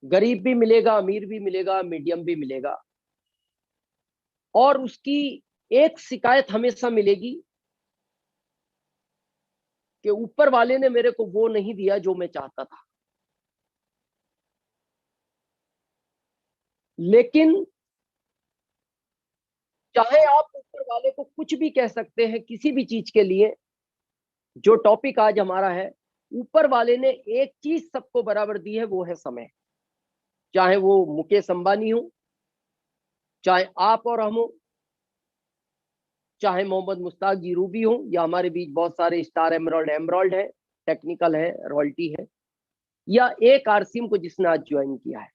गरीब भी मिलेगा, अमीर भी मिलेगा, मीडियम भी मिलेगा, और उसकी एक शिकायत हमेशा मिलेगी कि ऊपर वाले ने मेरे को वो नहीं दिया जो मैं चाहता था। लेकिन चाहे आप ऊपर वाले को कुछ भी कह सकते हैं किसी भी चीज के लिए, जो टॉपिक आज हमारा है, ऊपर वाले ने एक चीज सबको बराबर दी है, वो है समय। चाहे वो मुकेश अंबानी हो, चाहे आप और हम हो, चाहे मोहम्मद मुश्ताक जी रूबी हो, या हमारे बीच बहुत सारे स्टार एमराल्ड है, टेक्निकल है, रॉयल्टी है, या एक आरसीएम को जिसने आज ज्वाइन किया है,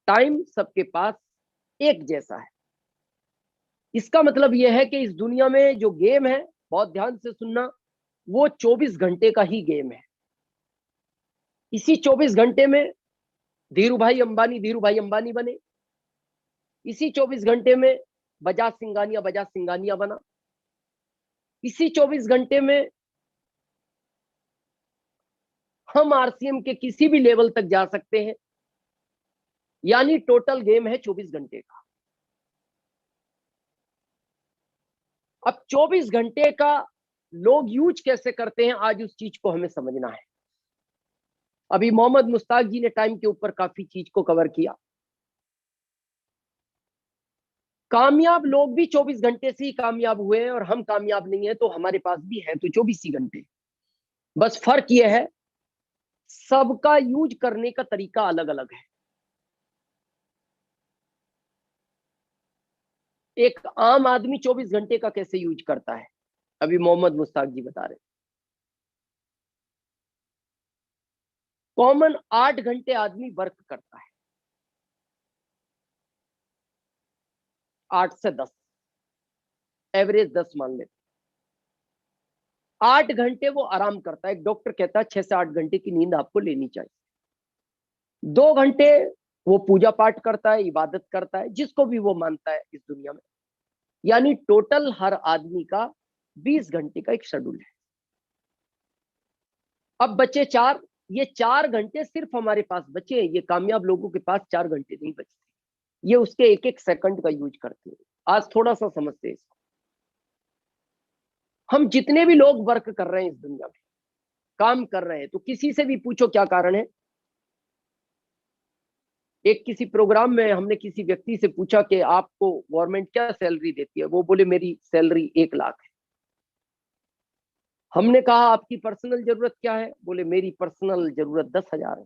टाइम सबके पास एक जैसा है। इसका मतलब यह है कि इस दुनिया में जो गेम है, बहुत ध्यान से सुनना, वो 24 घंटे का ही गेम है। इसी 24 घंटे में धीरू भाई अंबानी बने, इसी 24 घंटे में बजाज सिंघानिया बना, इसी 24 घंटे में हम आरसीएम के किसी भी लेवल तक जा सकते हैं। यानी टोटल गेम है 24 घंटे का। अब 24 घंटे का लोग यूज कैसे करते हैं, आज उस चीज को हमें समझना है। अभी मोहम्मद मुश्ताक जी ने टाइम के ऊपर काफी चीज को कवर किया। कामयाब लोग भी 24 घंटे से ही कामयाब हुए हैं, और हम कामयाब नहीं है तो हमारे पास भी है तो 24 ही घंटे। बस फर्क यह है सबका यूज करने का तरीका अलग अलग है। एक आम आदमी 24 घंटे का कैसे यूज करता है, अभी मोहम्मद मुश्ताक जी बता रहे। कॉमन 8 घंटे आदमी वर्क करता है, 8 से 10, एवरेज 10 मान लेते। 8 घंटे वो आराम करता है। एक डॉक्टर कहता है 6 से 8 घंटे की नींद आपको लेनी चाहिए। 2 घंटे वो पूजा पाठ करता है, इबादत करता है, जिसको भी वो मानता है इस दुनिया में। यानी टोटल हर आदमी का 20 घंटे का एक शेड्यूल है। अब बचे 4, ये 4 घंटे सिर्फ हमारे पास बचे हैं। ये कामयाब लोगों के पास 4 घंटे नहीं बचते, ये उसके एक एक सेकंड का यूज करते हैं। आज थोड़ा सा समझते हैं इसको। हम जितने भी लोग वर्क कर रहे हैं इस दुनिया में, काम कर रहे हैं, तो किसी से भी पूछो क्या कारण है। एक किसी प्रोग्राम में हमने किसी व्यक्ति से पूछा कि आपको गवर्नमेंट क्या सैलरी देती है, वो बोले मेरी सैलरी 1 लाख है। हमने कहा आपकी पर्सनल जरूरत क्या है, बोले मेरी पर्सनल जरूरत 10,000 है।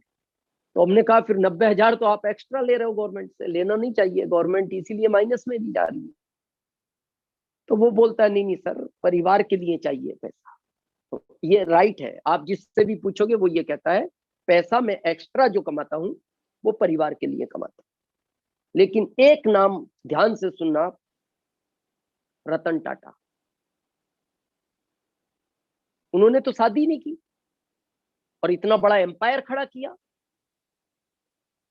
तो हमने कहा फिर 90,000 तो आप एक्स्ट्रा ले रहे हो गवर्नमेंट से, लेना नहीं चाहिए, गवर्नमेंट इसीलिए माइनस में दी जा रही है। तो वो बोलता है नहीं सर, परिवार के लिए चाहिए पैसा। तो ये राइट है, आप जिससे भी पूछोगे वो ये कहता है पैसा मैं एक्स्ट्रा जो कमाता हूं वो परिवार के लिए कमाता हूं। लेकिन एक नाम ध्यान से सुनना, रतन टाटा। उन्होंने तो शादी नहीं की और इतना बड़ा एम्पायर खड़ा किया।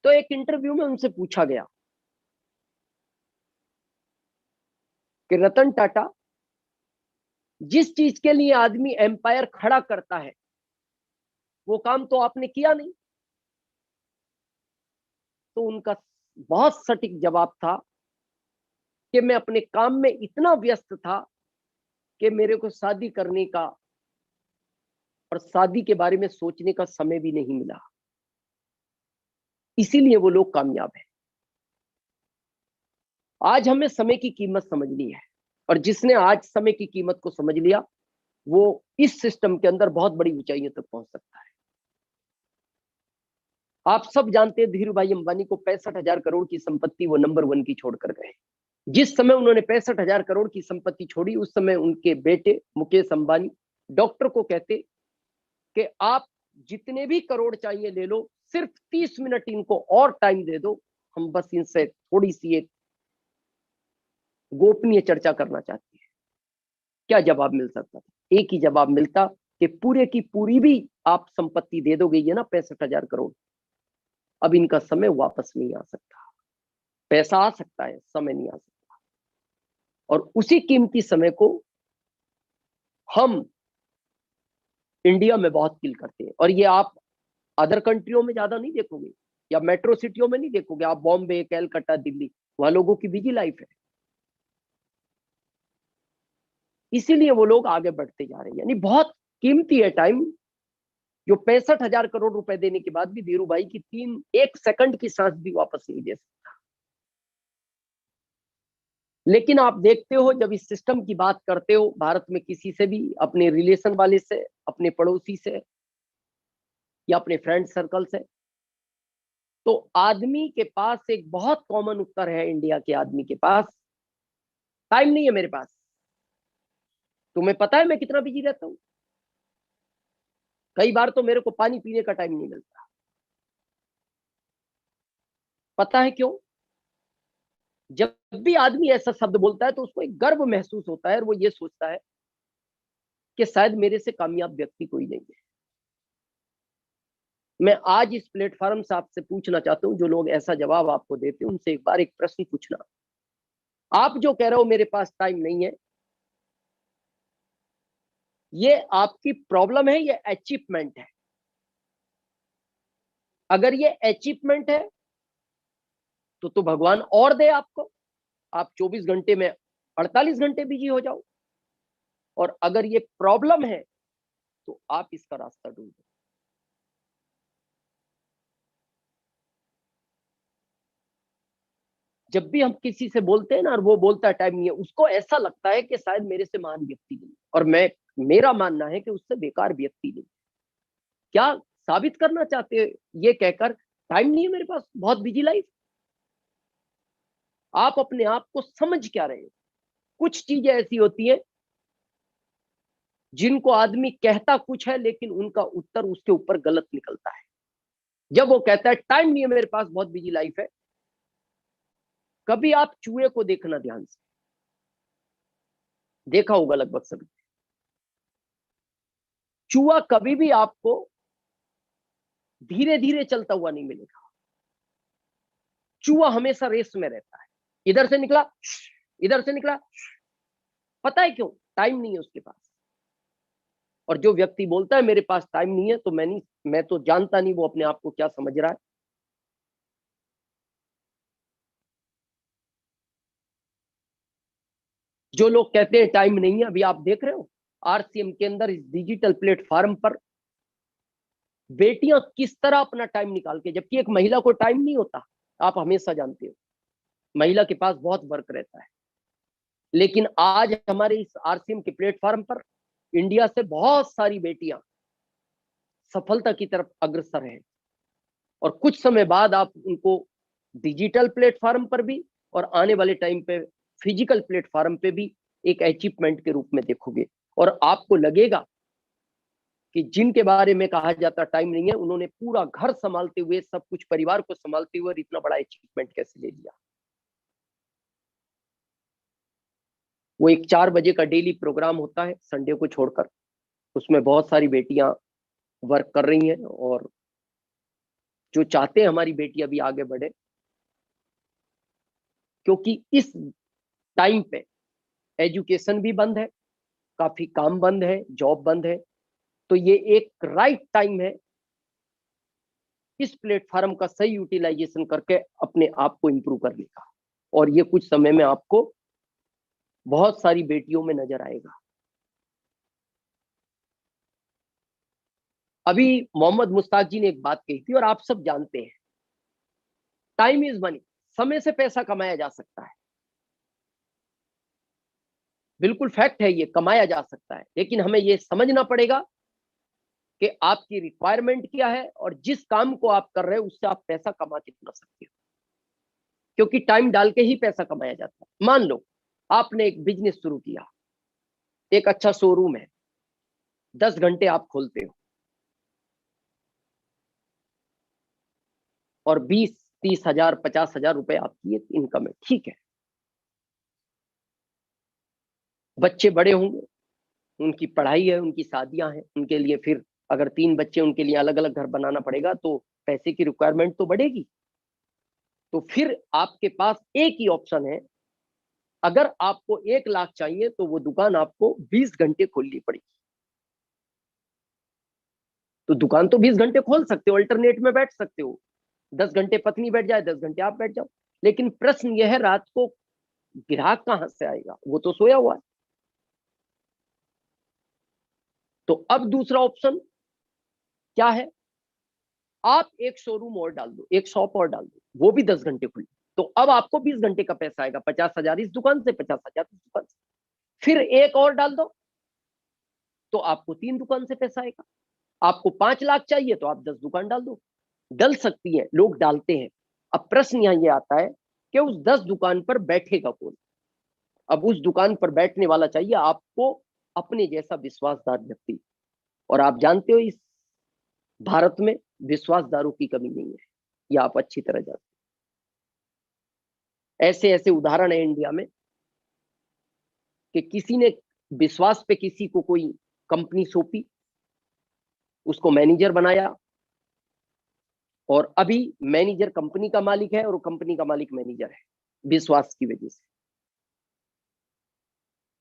तो एक इंटरव्यू में उनसे पूछा गया कि रतन टाटा, जिस चीज के लिए आदमी एम्पायर खड़ा करता है वो काम तो आपने किया नहीं। तो उनका बहुत सटीक जवाब था कि मैं अपने काम में इतना व्यस्त था कि मेरे को शादी करने का और शादी के बारे में सोचने का समय भी नहीं मिला। इसीलिए वो लोग कामयाब हैं। आज हमें समय की कीमत समझनी है, और जिसने आज समय की कीमत को समझ लिया वो इस सिस्टम के अंदर बहुत बड़ी ऊंचाइयों तक पहुंच सकता है। आप सब जानते हैं धीरू भाई अंबानी को 65,000 करोड़ की संपत्ति वो नंबर 1 की छोड़कर गए। जिस समय उन्होंने 65,000 करोड़ की संपत्ति छोड़ी, उस समय उनके बेटे मुकेश अंबानी डॉक्टर को कहते कि आप जितने भी करोड़ चाहिए ले लो, सिर्फ 30 मिनट इनको और टाइम दे दो, हम बस इनसे थोड़ी सी एक गोपनीय चर्चा करना चाहते हैं। क्या जवाब मिल सकता था? एक ही जवाब मिलता कि पूरे की पूरी भी आप संपत्ति दे दोगे, ये ना 65,000 करोड़, अब इनका समय वापस नहीं आ सकता। पैसा आ सकता है, समय नहीं आ सकता। और उसी कीमती समय को हम इंडिया में बहुत किल करते हैं। और ये आप अदर कंट्रियों में ज्यादा नहीं देखोगे, या मेट्रो सिटियों में नहीं देखोगे। आप बॉम्बे, कैलकाटा, दिल्ली, वहां लोगों की बिजी लाइफ है, इसीलिए वो लोग आगे बढ़ते जा रहे हैं। यानी बहुत कीमती है टाइम, जो 65,000 करोड़ रुपए देने के बाद भी धीरू भाई की 1 सेकंड की सांस भी वापस नहीं दे सकता। लेकिन आप देखते हो, जब इस सिस्टम की बात करते हो भारत में किसी से भी, अपने रिलेशन वाले से, अपने पड़ोसी से, या अपने फ्रेंड सर्कल से, तो आदमी के पास एक बहुत कॉमन उत्तर है, इंडिया के आदमी के पास, टाइम नहीं है मेरे पास। तुम्हें पता है मैं कितना बिजी रहता हूं? कई बार तो मेरे को पानी पीने का टाइम नहीं मिलता। पता है क्यों? जब भी आदमी ऐसा शब्द बोलता है तो उसको एक गर्व महसूस होता है, और वो ये सोचता है कि शायद मेरे से कामयाब व्यक्ति कोई नहीं है। मैं आज इस प्लेटफॉर्म से आपसे पूछना चाहता हूं, जो लोग ऐसा जवाब आपको देते हैं, उनसे एक बार एक प्रश्न पूछना। आप जो कह रहे हो मेरे पास टाइम नहीं है, ये आपकी प्रॉब्लम है, ये अचीवमेंट है? अगर ये अचीवमेंट है तो भगवान और दे आपको, आप 24 घंटे में 48 घंटे बिजी हो जाओ। और अगर ये प्रॉब्लम है तो आप इसका रास्ता ढूंढो। जब भी हम किसी से बोलते हैं ना, और वो बोलता है टाइम नहीं है, उसको ऐसा लगता है कि शायद मेरे से महान व्यक्ति नहीं। और मेरा मानना है कि उससे बेकार व्यक्ति नहीं। क्या साबित करना चाहते हैं ये कहकर टाइम नहीं है मेरे पास, बहुत बिजी लाइफ? आप अपने आप को समझ क्या रहे हो? कुछ चीजें ऐसी होती हैं जिनको आदमी कहता कुछ है, लेकिन उनका उत्तर उसके ऊपर गलत निकलता है। जब वो कहता है टाइम नहीं है मेरे पास, बहुत बिजी लाइफ है, कभी आप चूहे को देखना ध्यान से, देखा होगा लगभग सभी। चूहा कभी भी आपको धीरे धीरे चलता हुआ नहीं मिलेगा। चूहा हमेशा रेस में रहता है, इधर से निकला, इधर से निकला। पता है क्यों? टाइम नहीं है उसके पास। और जो व्यक्ति बोलता है मेरे पास टाइम नहीं है, तो मैं तो जानता नहीं वो अपने आप को क्या समझ रहा है। जो लोग कहते हैं टाइम नहीं है, अभी आप देख रहे हो आरसीएम के अंदर, इस डिजिटल प्लेटफॉर्म पर बेटियां किस तरह अपना टाइम निकाल के, जबकि एक महिला को टाइम नहीं होता, आप हमेशा जानते हो, महिला के पास बहुत वर्क रहता है। लेकिन आज हमारे इस आरसीएम के प्लेटफॉर्म पर इंडिया से बहुत सारी बेटियां सफलता की तरफ अग्रसर हैं। और कुछ समय बाद आप उनको डिजिटल प्लेटफॉर्म पर भी, और आने वाले टाइम पे फिजिकल प्लेटफॉर्म पे भी एक अचीवमेंट के रूप में देखोगे। और आपको लगेगा कि जिनके बारे में कहा जाता टाइम नहीं है, उन्होंने पूरा घर संभालते हुए, सब कुछ परिवार को संभालते हुए, और इतना बड़ा अचीवमेंट कैसे ले लिया। वो एक 4 बजे का डेली प्रोग्राम होता है संडे को छोड़कर, उसमें बहुत सारी बेटियां वर्क कर रही हैं, और जो चाहते हैं हमारी बेटियां भी आगे बढ़े, क्योंकि इस टाइम पे एजुकेशन भी बंद है, काफी काम बंद है, जॉब बंद है। तो ये एक राइट टाइम है इस प्लेटफॉर्म का सही यूटिलाइजेशन करके अपने आप को इंप्रूव करने का। और ये कुछ समय में आपको बहुत सारी बेटियों में नजर आएगा। अभी मोहम्मद मुश्ताक जी ने एक बात कही थी, और आप सब जानते हैं, टाइम इज मनी, समय से पैसा कमाया जा सकता है। बिल्कुल फैक्ट है, ये कमाया जा सकता है, लेकिन हमें ये समझना पड़ेगा कि आपकी रिक्वायरमेंट क्या है, और जिस काम को आप कर रहे हो उससे आप पैसा कमा कितना सकते हो। क्योंकि टाइम डाल के ही पैसा कमाया जाता है। मान लो आपने एक बिजनेस शुरू किया, एक अच्छा शोरूम है, 10 घंटे आप खोलते हो, और 20-30 हजार 50 हजार रुपए आपकी एक इनकम है, ठीक है। बच्चे बड़े होंगे, उनकी पढ़ाई है, उनकी शादियां हैं, उनके लिए फिर अगर 3 बच्चे, उनके लिए अलग अलग घर बनाना पड़ेगा, तो पैसे की रिक्वायरमेंट तो बढ़ेगी। तो फिर आपके पास एक ही ऑप्शन है, अगर आपको 1 लाख चाहिए तो वो दुकान आपको 20 घंटे खोलनी पड़ेगी। तो दुकान तो 20 घंटे खोल सकते हो, अल्टरनेट में बैठ सकते हो, 10 घंटे पत्नी बैठ जाए, 10 घंटे आप बैठ जाओ, लेकिन प्रश्न यह है रात को ग्राहक कहां से आएगा, वो तो सोया हुआ है। तो अब दूसरा ऑप्शन क्या है, आप एक शोरूम और डाल दो, एक शॉप और डाल दो, वो भी 10 घंटे खुली, तो अब आपको 20 घंटे का पैसा आएगा, 50 हजार इस दुकान से, 50 हजार इस दुकान से। फिर एक और डाल दो तो आपको 3 दुकान से पैसा आएगा। आपको 5 लाख चाहिए तो आप 10 दुकान डाल दो। डल सकती है, लोग डालते हैं। अब प्रश्न यहां ये आता है कि उस 10 दुकान पर बैठेगा कौन। अब उस दुकान पर बैठने वाला चाहिए आपको अपने जैसा विश्वासदार व्यक्ति, और आप जानते हो इस भारत में विश्वासदारों की कमी नहीं है, यह आप अच्छी तरह जानते हो। ऐसे ऐसे उदाहरण है इंडिया में कि किसी ने विश्वास पे किसी को कोई कंपनी सौंपी, उसको मैनेजर बनाया, और अभी मैनेजर कंपनी का मालिक है और कंपनी का मालिक मैनेजर है, विश्वास की वजह से।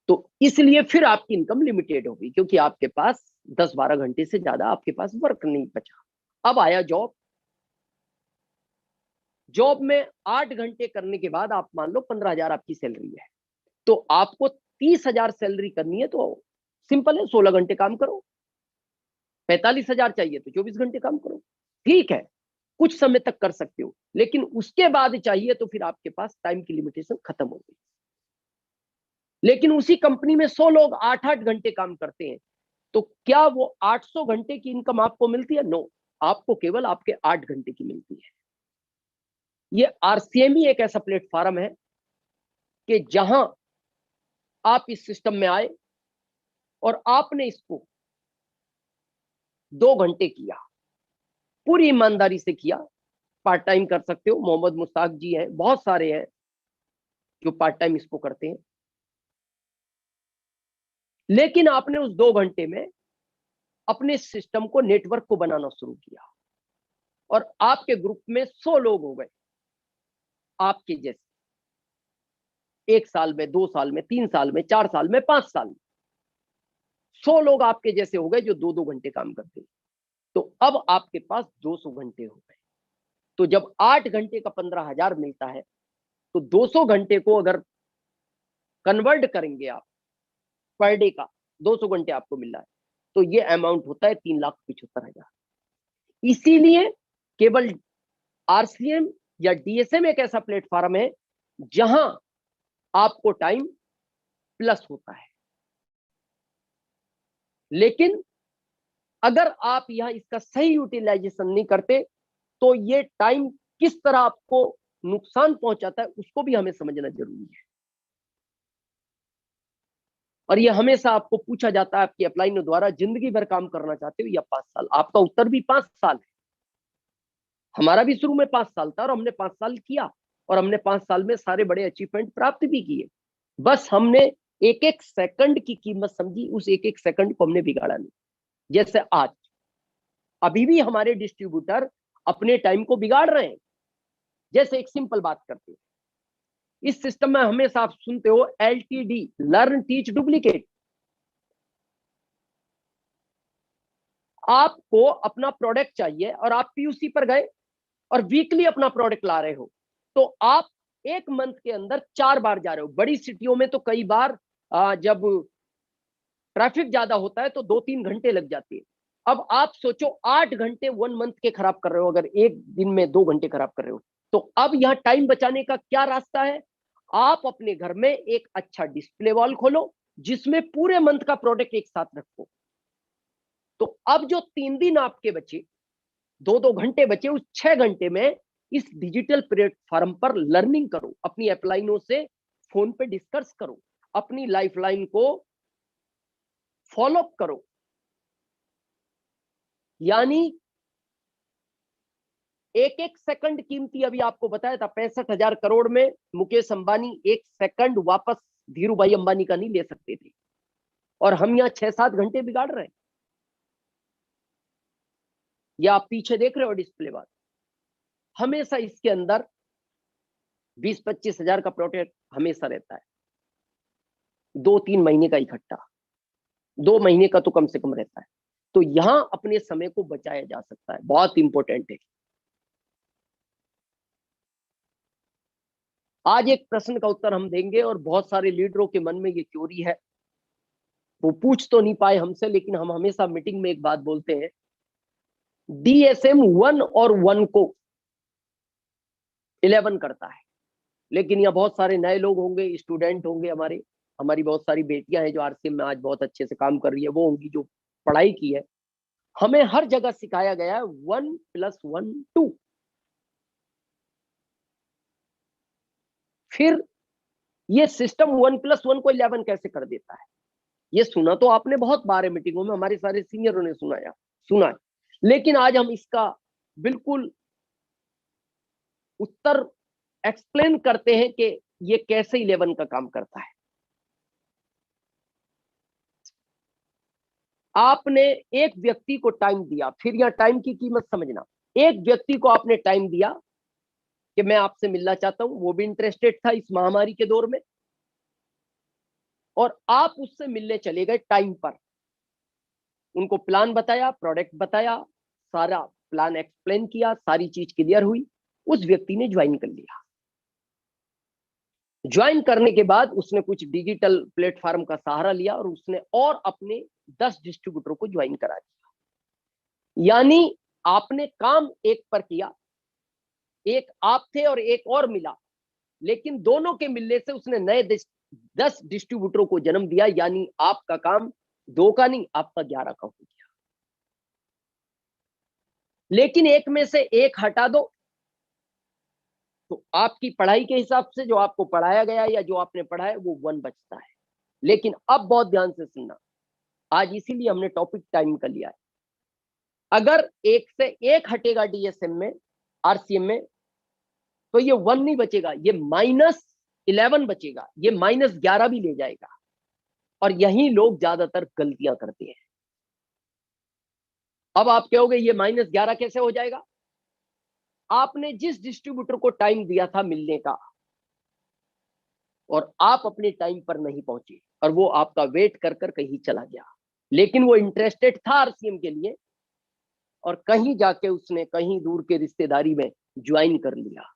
तो इसलिए फिर आपकी इनकम लिमिटेड होगी, क्योंकि आपके पास 10-12 घंटे से ज्यादा आपके पास वर्क नहीं बचा। अब आया जॉब। जॉब में 8 घंटे करने के बाद आप मान लो 15 हजार आपकी सैलरी है, तो आपको 30 हजार सैलरी करनी है, तो सिंपल है, 16 घंटे काम करो। 45 हजार चाहिए तो 24 घंटे काम करो, ठीक है, कुछ समय तक कर सकते हो, लेकिन उसके बाद चाहिए तो फिर आपके पास टाइम की लिमिटेशन खत्म हो गई। लेकिन उसी कंपनी में 100 लोग 8-8 घंटे काम करते हैं, तो क्या वो 800 घंटे की इनकम आपको मिलती है? नो, आपको केवल आपके 8 घंटे की मिलती है। ये आरसीएमई एक ऐसा प्लेटफॉर्म है कि जहां आप इस सिस्टम में आए और आपने इसको 2 घंटे किया, पूरी ईमानदारी से किया। पार्ट टाइम कर सकते हो, मोहम्मद मुश्ताक जी हैं, बहुत सारे हैं जो पार्ट टाइम इसको करते हैं। लेकिन आपने उस 2 घंटे में अपने सिस्टम को, नेटवर्क को बनाना शुरू किया, और आपके ग्रुप में 100 लोग हो गए आपके जैसे। 1 साल में, 2 साल में, 3 साल में, 4 साल में, 5 साल में 100 लोग आपके जैसे हो गए जो 2-2 घंटे काम करते हैं। तो अब आपके पास 200 घंटे हो गए। तो जब 8 घंटे का 15 हजार मिलता है, तो 200 घंटे को अगर कन्वर्ट करेंगे आप, पर डे का 200 घंटे आपको मिल रहा है, तो ये अमाउंट होता है 3,75,000। इसीलिए केवल आरसीएम या डीएसएम एक ऐसा प्लेटफॉर्म है जहां आपको टाइम प्लस होता है। लेकिन अगर आप यहां इसका सही यूटिलाइजेशन नहीं करते, तो ये टाइम किस तरह आपको नुकसान पहुंचाता है उसको भी हमें समझना जरूरी है। और ये हमेशा आपको पूछा जाता है आपकी अपलाइनों द्वारा, जिंदगी भर काम करना चाहते हो या 5 साल? आपका उत्तर भी 5 साल है। हमारा भी शुरू में 5 साल था और हमने 5 साल किया, और हमने 5 साल में सारे बड़े अचीवमेंट प्राप्त भी किए। बस हमने एक एक सेकंड की कीमत समझी, उस एक एक सेकंड को हमने बिगाड़ा नहीं। जैसे आज अभी भी हमारे डिस्ट्रीब्यूटर अपने टाइम को बिगाड़ रहे हैं। जैसे एक सिंपल बात करते हैं, इस सिस्टम में हमेशा आप सुनते हो LTD, लर्न टीच डुप्लीकेट। आपको अपना प्रोडक्ट चाहिए और आप पीयूसी पर गए और वीकली अपना प्रोडक्ट ला रहे हो, तो आप एक मंथ के अंदर 4 बार जा रहे हो। बड़ी सिटियों में तो कई बार जब ट्रैफिक ज्यादा होता है तो 2-3 घंटे लग जाते हैं। अब आप सोचो 8 घंटे 1 मंथ के खराब कर रहे हो, अगर एक दिन में 2 घंटे खराब कर रहे हो, तो अब यहाँ टाइम बचाने का क्या रास्ता है? आप अपने घर में एक अच्छा डिस्प्ले वॉल खोलो जिसमें पूरे मंथ का प्रोडक्ट एक साथ रखो। तो अब जो 3 दिन आपके बचे, 2-2 घंटे बचे, उस 6 घंटे में इस डिजिटल प्लेटफॉर्म पर लर्निंग करो, अपनी अपलाइनों से फोन पे डिस्कस करो, अपनी लाइफलाइन को फॉलो अप करो। यानी एक एक सेकंड कीमती, अभी आपको बताया था 65,000 करोड़ में मुकेश अंबानी एक सेकंड वापस धीरू भाई अंबानी का नहीं ले सकते थे, और हम यहाँ 6-7 घंटे बिगाड़ रहे हैं। ये आप पीछे देख रहे हो डिस्प्ले बात, हमेशा इसके अंदर 20-25 हजार का प्रोजेक्ट हमेशा रहता है, 2-3 महीने का इकट्ठा, 2 महीने का तो कम से कम रहता है। तो यहां अपने समय को बचाया जा सकता है, बहुत इंपॉर्टेंट है। आज एक प्रश्न का उत्तर हम देंगे, और बहुत सारे लीडरों के मन में ये क्योरी है, वो पूछ तो नहीं पाए हमसे, लेकिन हम हमेशा मीटिंग में एक बात बोलते हैं, DSM 1 और 1 को 11 करता है, लेकिन यहाँ बहुत सारे नए लोग होंगे, स्टूडेंट होंगे, हमारी बहुत सारी बेटियां हैं जो RCM में आज बहुत अच्छे से काम कर रही है, वो होंगी जो पढ़ाई की है। हमें हर जगह सिखाया गया है 1 + 1 2। फिर ये सिस्टम 1 + 1 को 11 कैसे कर देता है? ये सुना तो आपने बहुत बार है मीटिंगों में, हमारे सारे सीनियरों ने सुना है, लेकिन आज हम इसका बिल्कुल उत्तर एक्सप्लेन करते हैं कि ये कैसे 11 का काम करता है। आपने एक व्यक्ति को टाइम दिया, फिर यहां टाइम की कीमत समझना, एक व्यक्ति को आपने टाइम दिया कि मैं आपसे मिलना चाहता हूं, वो भी इंटरेस्टेड था इस महामारी के दौर में, और आप उससे मिलने चले गए टाइम पर, उनको प्लान बताया, प्रोडक्ट बताया, सारा प्लान एक्सप्लेन किया, सारी चीज क्लियर हुई, उस व्यक्ति ने ज्वाइन कर लिया। ज्वाइन करने के बाद उसने कुछ डिजिटल प्लेटफॉर्म का सहारा लिया, और उसने और अपने 10 डिस्ट्रीब्यूटरों को ज्वाइन करा दिया। यानी आपने काम एक पर किया, एक आप थे और एक और मिला, लेकिन दोनों के मिलने से उसने नए 10 डिस्ट्रीब्यूटरों को जन्म दिया। यानी आपका काम 2 का नहीं, आपका 11 का हो गया। लेकिन एक में से एक हटा दो तो आपकी पढ़ाई के हिसाब से जो आपको पढ़ाया गया या जो आपने पढ़ा है वो 1 बचता है। लेकिन अब बहुत ध्यान से सुनना, आज इसीलिए हमने टॉपिक टाइम का लिया है। अगर एक से एक हटेगा DSM में, RCM में, तो ये 1 नहीं बचेगा, ये -11 बचेगा, ये -11 भी ले जाएगा। और यही लोग ज्यादातर गलतियां करते हैं। अब आप कहोगे ये -11 कैसे हो जाएगा? आपने जिस डिस्ट्रीब्यूटर को टाइम दिया था मिलने का, और आप अपने टाइम पर नहीं पहुंचे, और वो आपका वेट कर कर कहीं चला गया, लेकिन वो इंटरेस्टेड था RCM के लिए, और कहीं जाके उसने कहीं दूर के रिश्तेदारी में ज्वाइन कर लिया,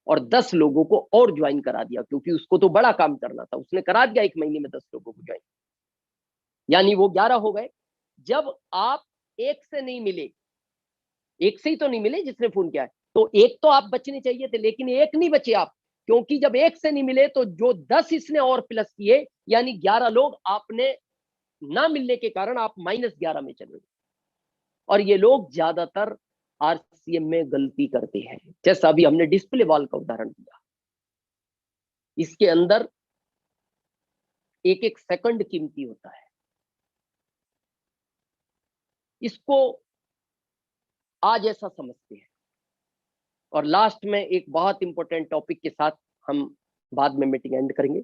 और 10 लोगों को और ज्वाइन करा दिया, क्योंकि उसको तो बड़ा काम करना था, उसने करा दिया 1 महीने में 10 लोगों को ज्वाइन, यानी वो 11 हो गए। जब आप एक से नहीं मिले, एक से ही तो नहीं मिले जिसने फोन किया है, तो एक तो आप बचने चाहिए थे, लेकिन एक नहीं बचे आप, क्योंकि जब एक से नहीं मिले तो जो 10 इसने और प्लस किए, यानी 11 लोग आपने ना मिलने के कारण आप -11 में चले गए। और ये लोग ज्यादातर RCM में गलती करते हैं, जैसा अभी हमने डिस्प्ले वॉल का उदाहरण दिया। इसके अंदर एक एक सेकंड कीमती होता है। इसको आज ऐसा समझते हैं। और लास्ट में एक बहुत इंपॉर्टेंट टॉपिक के साथ हम बाद में मीटिंग एंड करेंगे।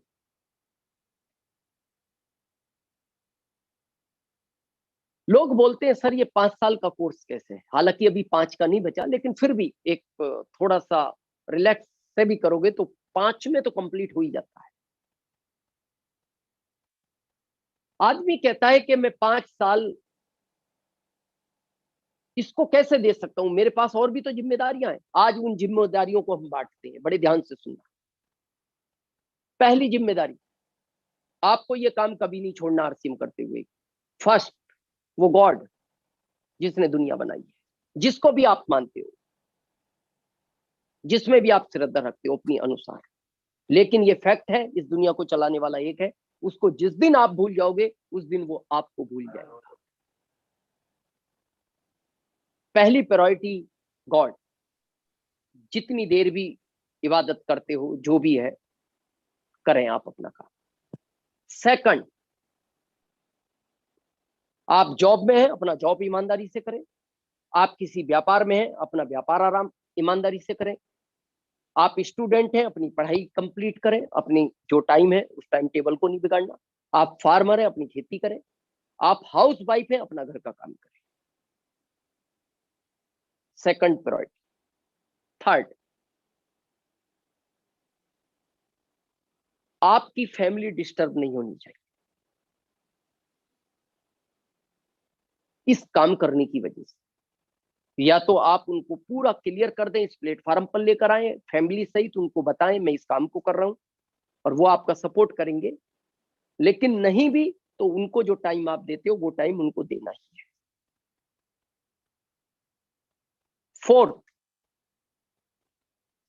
लोग बोलते हैं सर ये 5 साल का कोर्स कैसे है? हालांकि अभी 5 का नहीं बचा, लेकिन फिर भी एक थोड़ा सा रिलैक्स से भी करोगे तो 5 में तो कंप्लीट हो ही जाता है। आदमी कहता है कि मैं 5 साल इसको कैसे दे सकता हूं, मेरे पास और भी तो जिम्मेदारियां हैं। आज उन जिम्मेदारियों को हम बांटते हैं, बड़े ध्यान से सुनना। पहली जिम्मेदारी, आपको ये काम कभी नहीं छोड़ना RCM करते हुए। फर्स्ट, वो गॉड जिसने दुनिया बनाई है, जिसको भी आप मानते हो, जिसमें भी आप श्रद्धा रखते हो अपनी अनुसार, लेकिन ये फैक्ट है, इस दुनिया को चलाने वाला एक है। उसको जिस दिन आप भूल जाओगे उस दिन वो आपको भूल जाएगा। पहली प्रायोरिटी गॉड। जितनी देर भी इबादत करते हो, जो भी है, करें आप अपना काम। सेकंड, आप जॉब में हैं, अपना जॉब ईमानदारी से करें। आप किसी व्यापार में हैं, अपना व्यापार आराम ईमानदारी से करें। आप स्टूडेंट हैं, अपनी पढ़ाई कंप्लीट करें, अपनी जो टाइम है उस टाइम टेबल को नहीं बिगाड़ना। आप फार्मर हैं, अपनी खेती करें। आप हाउस वाइफ हैं, अपना घर का काम करें। Second priority. थर्ड, आपकी फैमिली डिस्टर्ब नहीं होनी चाहिए इस काम करने की वजह से। या तो आप उनको पूरा क्लियर कर दें, इस प्लेटफॉर्म पर लेकर आए, फैमिली सहित उनको बताएं मैं इस काम को कर रहा हूं, और वो आपका सपोर्ट करेंगे। लेकिन नहीं भी तो उनको जो टाइम आप देते हो वो टाइम उनको देना ही है। Fourth,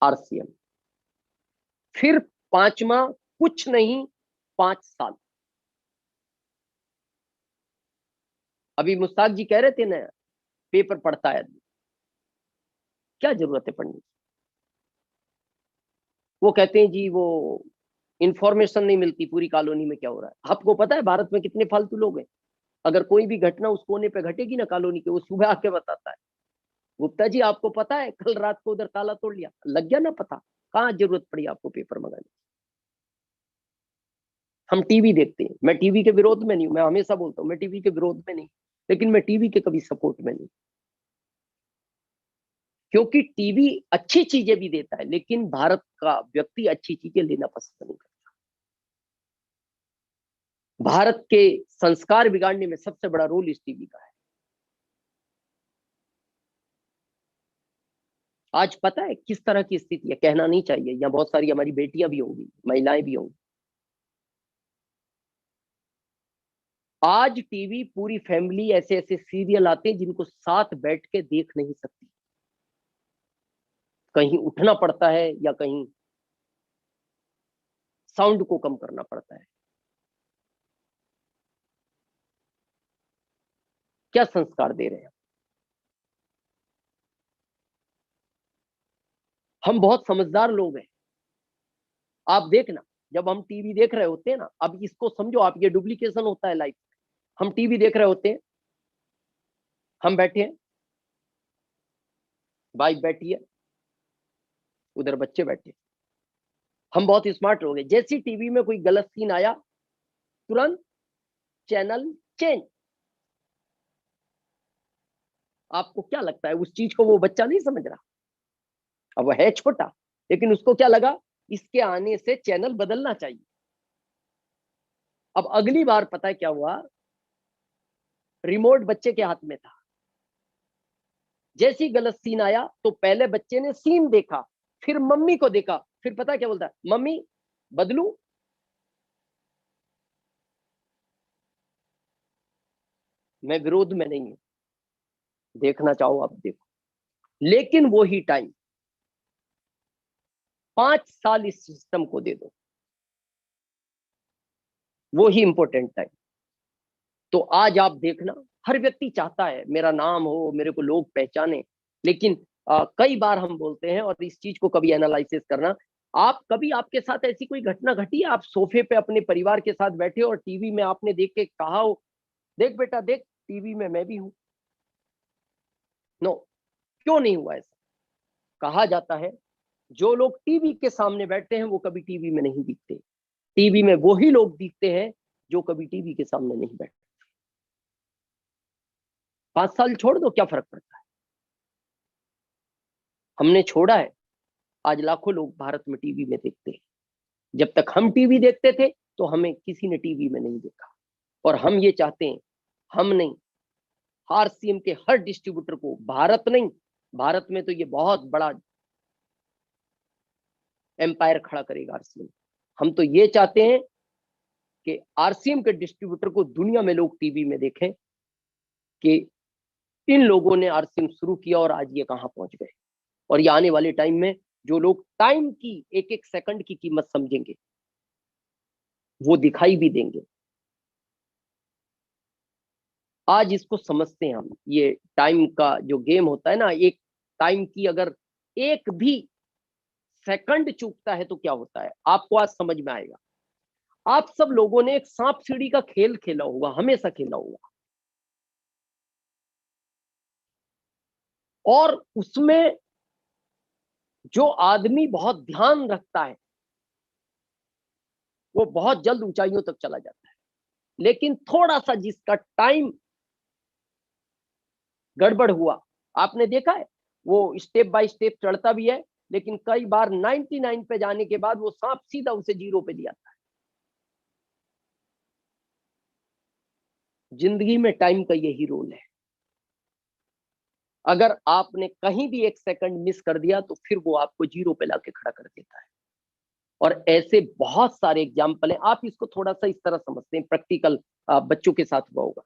RCM. फिर पांचवा, कुछ नहीं, 5 साल। अभी मुस्ताक जी कह रहे थे ना, पेपर पढ़ता है, क्या जरूरत है पढ़ने की? वो कहते हैं जी वो इंफॉर्मेशन नहीं मिलती पूरी कॉलोनी में क्या हो रहा है। आपको पता है भारत में कितने फालतू लोग हैं? अगर कोई भी घटना उस कोने पे घटेगी ना कॉलोनी के, वो सुबह आके बताता है, गुप्ता जी आपको पता है कल रात को उधर ताला तोड़ लिया, लग गया ना पता। कहाँ जरूरत पड़ी आपको पेपर मंगाने की? हम टीवी देखते हैं, मैं टीवी के विरोध में नहीं हूं, मैं हमेशा बोलता हूं मैं टीवी के विरोध में नहीं, लेकिन मैं टीवी के कभी सपोर्ट में नहीं। क्योंकि टीवी अच्छी चीजें भी देता है, लेकिन भारत का व्यक्ति अच्छी चीजें लेना पसंद नहीं करता। भारत के संस्कार बिगाड़ने में सबसे बड़ा रोल इस टीवी का है। आज पता है किस तरह की स्थिति है, कहना नहीं चाहिए, यहाँ बहुत सारी हमारी बेटियां भी होंगी, महिलाएं भी होंगी। आज टीवी पूरी फैमिली, ऐसे ऐसे सीरियल आते हैं जिनको साथ बैठ के देख नहीं सकती, कहीं उठना पड़ता है या कहीं साउंड को कम करना पड़ता है। क्या संस्कार दे रहे हैं हम? बहुत समझदार लोग हैं। आप देखना, जब हम टीवी देख रहे होते हैं ना, अब इसको समझो आप, ये डुप्लीकेशन होता है लाइफ। हम टीवी देख रहे होते हैं, हम बैठे हैं, वाइफ बैठी है, उधर बच्चे बैठे। हम बहुत स्मार्ट लोग हैं, जैसी टीवी में कोई गलत सीन आया तुरंत चैनल चेंज। आपको क्या लगता है उस चीज को वो बच्चा नहीं समझ रहा? अब वो है छोटा, लेकिन उसको क्या लगा, इसके आने से चैनल बदलना चाहिए। अब अगली बार पता है क्या हुआ, रिमोट बच्चे के हाथ में था, जैसी गलत सीन आया तो पहले बच्चे ने सीन देखा, फिर मम्मी को देखा, फिर पता है क्या बोलता है, मम्मी बदलू। मैं विरोध में नहीं हूं, देखना चाहो आप देखो, लेकिन वो ही टाइम 5 साल इस सिस्टम को दे दो, वो ही इंपॉर्टेंट टाइम। तो आज आप देखना, हर व्यक्ति चाहता है मेरा नाम हो, मेरे को लोग पहचाने, लेकिन कई बार हम बोलते हैं, और इस चीज को कभी एनालिसिस करना, आप कभी आपके साथ ऐसी कोई घटना घटी है, आप सोफे पे अपने परिवार के साथ बैठे हो और टीवी में आपने देख के कहा हो, देख बेटा देख टीवी में मैं भी हूं? नो, क्यों नहीं हुआ ऐसा? कहा जाता है जो लोग टीवी के सामने बैठते हैं वो कभी टीवी में नहीं दिखते, टीवी में वो ही लोग दिखते हैं जो कभी टीवी के सामने नहीं बैठते। 5 साल छोड़ दो, क्या फर्क पड़ता है? हमने छोड़ा है, आज लाखों लोग भारत में टीवी में देखते हैं। जब तक हम टीवी देखते थे तो हमें किसी ने टीवी में नहीं देखा, और हम ये चाहते हैं, हम नहीं, आरसीएम के हर डिस्ट्रीब्यूटर को, भारत नहीं, भारत में तो ये बहुत बड़ा एम्पायर खड़ा करेगा आरसीएम। हम तो ये चाहते हैं कि आरसीएम के डिस्ट्रीब्यूटर को दुनिया में लोग टीवी में देखें कि इन लोगों ने आरसीएम शुरू किया और आज ये कहां पहुंच गए। और ये आने वाले टाइम में जो लोग टाइम की एक एक सेकंड की कीमत समझेंगे वो दिखाई भी देंगे। आज इसको समझते हैं हम, ये टाइम का जो गेम होता है ना, एक टाइम की अगर एक भी सेकंड चूकता है तो क्या होता है, आपको आज समझ में आएगा। आप सब लोगों ने एक सांप सीढ़ी का खेल खेला होगा, हमेशा खेला होगा। और उसमें जो आदमी बहुत ध्यान रखता है वो बहुत जल्द ऊंचाइयों तक चला जाता है, लेकिन थोड़ा सा जिसका टाइम गड़बड़ हुआ, आपने देखा है वो स्टेप बाय स्टेप चढ़ता भी है, लेकिन कई बार 99 पे जाने के बाद वो सांप सीधा उसे 0 पे ले आता है। जिंदगी में टाइम का यही रोल है। अगर आपने कहीं भी 1 सेकंड मिस कर दिया तो फिर वो आपको 0 पे लाके खड़ा कर देता है। और ऐसे बहुत सारे एग्जाम्पल हैं। आप इसको थोड़ा सा इस तरह समझते हैं, प्रैक्टिकल बच्चों के साथ हुआ होगा।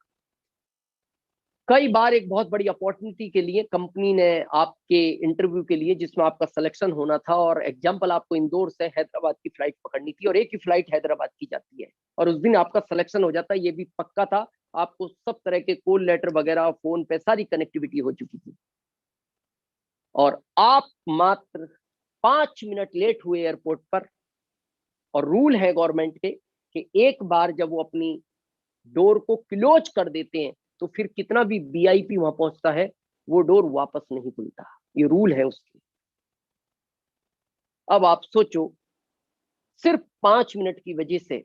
कई बार एक बहुत बड़ी अपॉर्चुनिटी के लिए कंपनी ने आपके इंटरव्यू के लिए, जिसमें आपका सिलेक्शन होना था, और एग्जाम्पल आपको इंदौर से हैदराबाद की फ्लाइट पकड़नी थी और एक ही फ्लाइट हैदराबाद की जाती है, और उस दिन आपका सिलेक्शन हो जाता है, ये भी पक्का था। आपको सब तरह के कॉल लेटर वगैरह, फोन पे सारी कनेक्टिविटी हो चुकी थी, और आप मात्र 5 मिनट लेट हुए एयरपोर्ट पर। और रूल है गवर्नमेंट के कि एक बार जब वो अपनी डोर को क्लोज कर देते हैं तो फिर कितना भी वीआईपी वहां पहुंचता है वो डोर वापस नहीं खुलता। ये रूल है उसके। अब आप सोचो, सिर्फ 5 मिनट की वजह से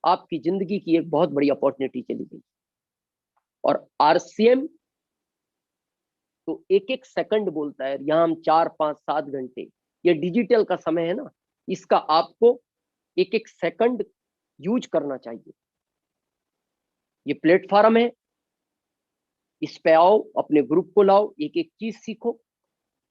आपकी जिंदगी की एक बहुत बड़ी अपॉर्चुनिटी चली गई। और आरसीएम तो एक एक सेकंड बोलता है, यहां हम 4, 5, 7 घंटे, ये डिजिटल का समय है ना, इसका आपको एक एक सेकंड यूज करना चाहिए। ये प्लेटफॉर्म है, इस पे आओ, अपने ग्रुप को लाओ, एक एक चीज सीखो।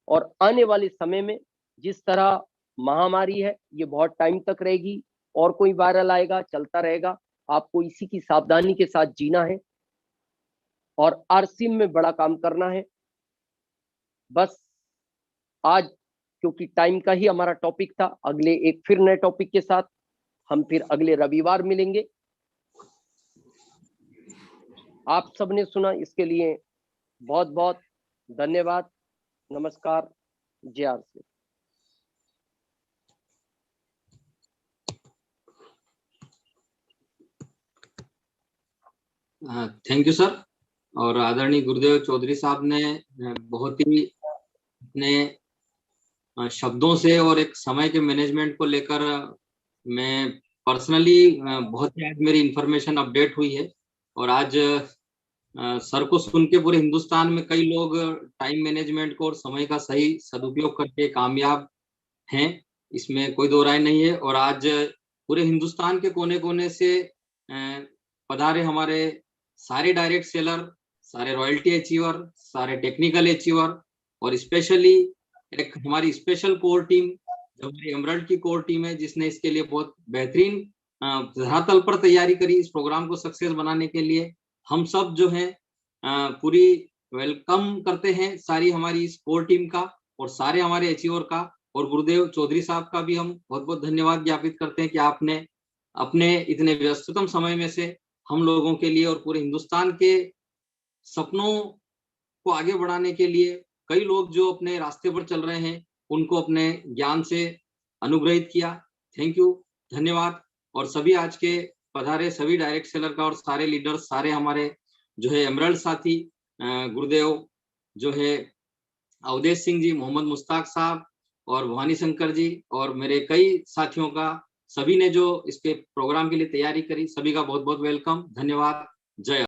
और आने वाले समय में जिस तरह महामारी है ये बहुत टाइम तक रहेगी, और कोई वायरल आएगा, चलता रहेगा। आपको इसी की सावधानी के साथ जीना है और आरसीएम में बड़ा काम करना है। बस आज क्योंकि टाइम का ही हमारा टॉपिक था, अगले एक फिर नए टॉपिक के साथ हम फिर अगले रविवार मिलेंगे। आप सबने सुना, इसके लिए बहुत बहुत धन्यवाद। नमस्कार, जय आरसीएम। Thank you sir. और आदरणीय गुरुदेव चौधरी साहब ने बहुत ही अपने शब्दों से और एक समय के मैनेजमेंट को लेकर मैं पर्सनली बहुत ही आज मेरी इंफॉर्मेशन अपडेट हुई है। और आज सर को सुन के पूरे हिंदुस्तान में कई लोग टाइम मैनेजमेंट को और समय का सही सदुपयोग करके कामयाब हैं, इसमें कोई दो राय नहीं है। और आज पूरे हिंदुस्तान के कोने कोने से पधारे हमारे सारे डायरेक्ट सेलर, सारे रॉयल्टी अचीवर, सारे टेक्निकल अचीवर, और स्पेशली एक हमारी स्पेशल कोर टीम जो हमारी एमरल्ड की कोर टीम है, जिसने इसके लिए बहुत बेहतरीन धरातल पर तैयारी करी इस प्रोग्राम को सक्सेस बनाने के लिए। हम सब जो है पूरी वेलकम करते हैं सारी हमारी इस कोर टीम का और सारे हमारे अचीवर का। और गुरुदेव चौधरी साहब का भी हम बहुत बहुत धन्यवाद ज्ञापित करते हैं कि आपने अपने इतने व्यस्ततम समय में से हम लोगों के लिए और पूरे हिंदुस्तान के सपनों को आगे बढ़ाने के लिए कई लोग जो अपने रास्ते पर चल रहे हैं उनको अपने ज्ञान से अनुग्रहित किया। थैंक यू, धन्यवाद। और सभी आज के पधारे सभी डायरेक्ट सेलर का और सारे लीडर्स, सारे हमारे जो है एमरल्ड साथी, गुरुदेव जो है अवधेश सिंह जी, मोहम्मद मुश्ताक साहब और भवानी शंकर जी, और मेरे कई साथियों का, सभी ने जो इसके प्रोग्राम के लिए तैयारी करी, सभी का बहुत बहुत वेलकम, धन्यवाद। जय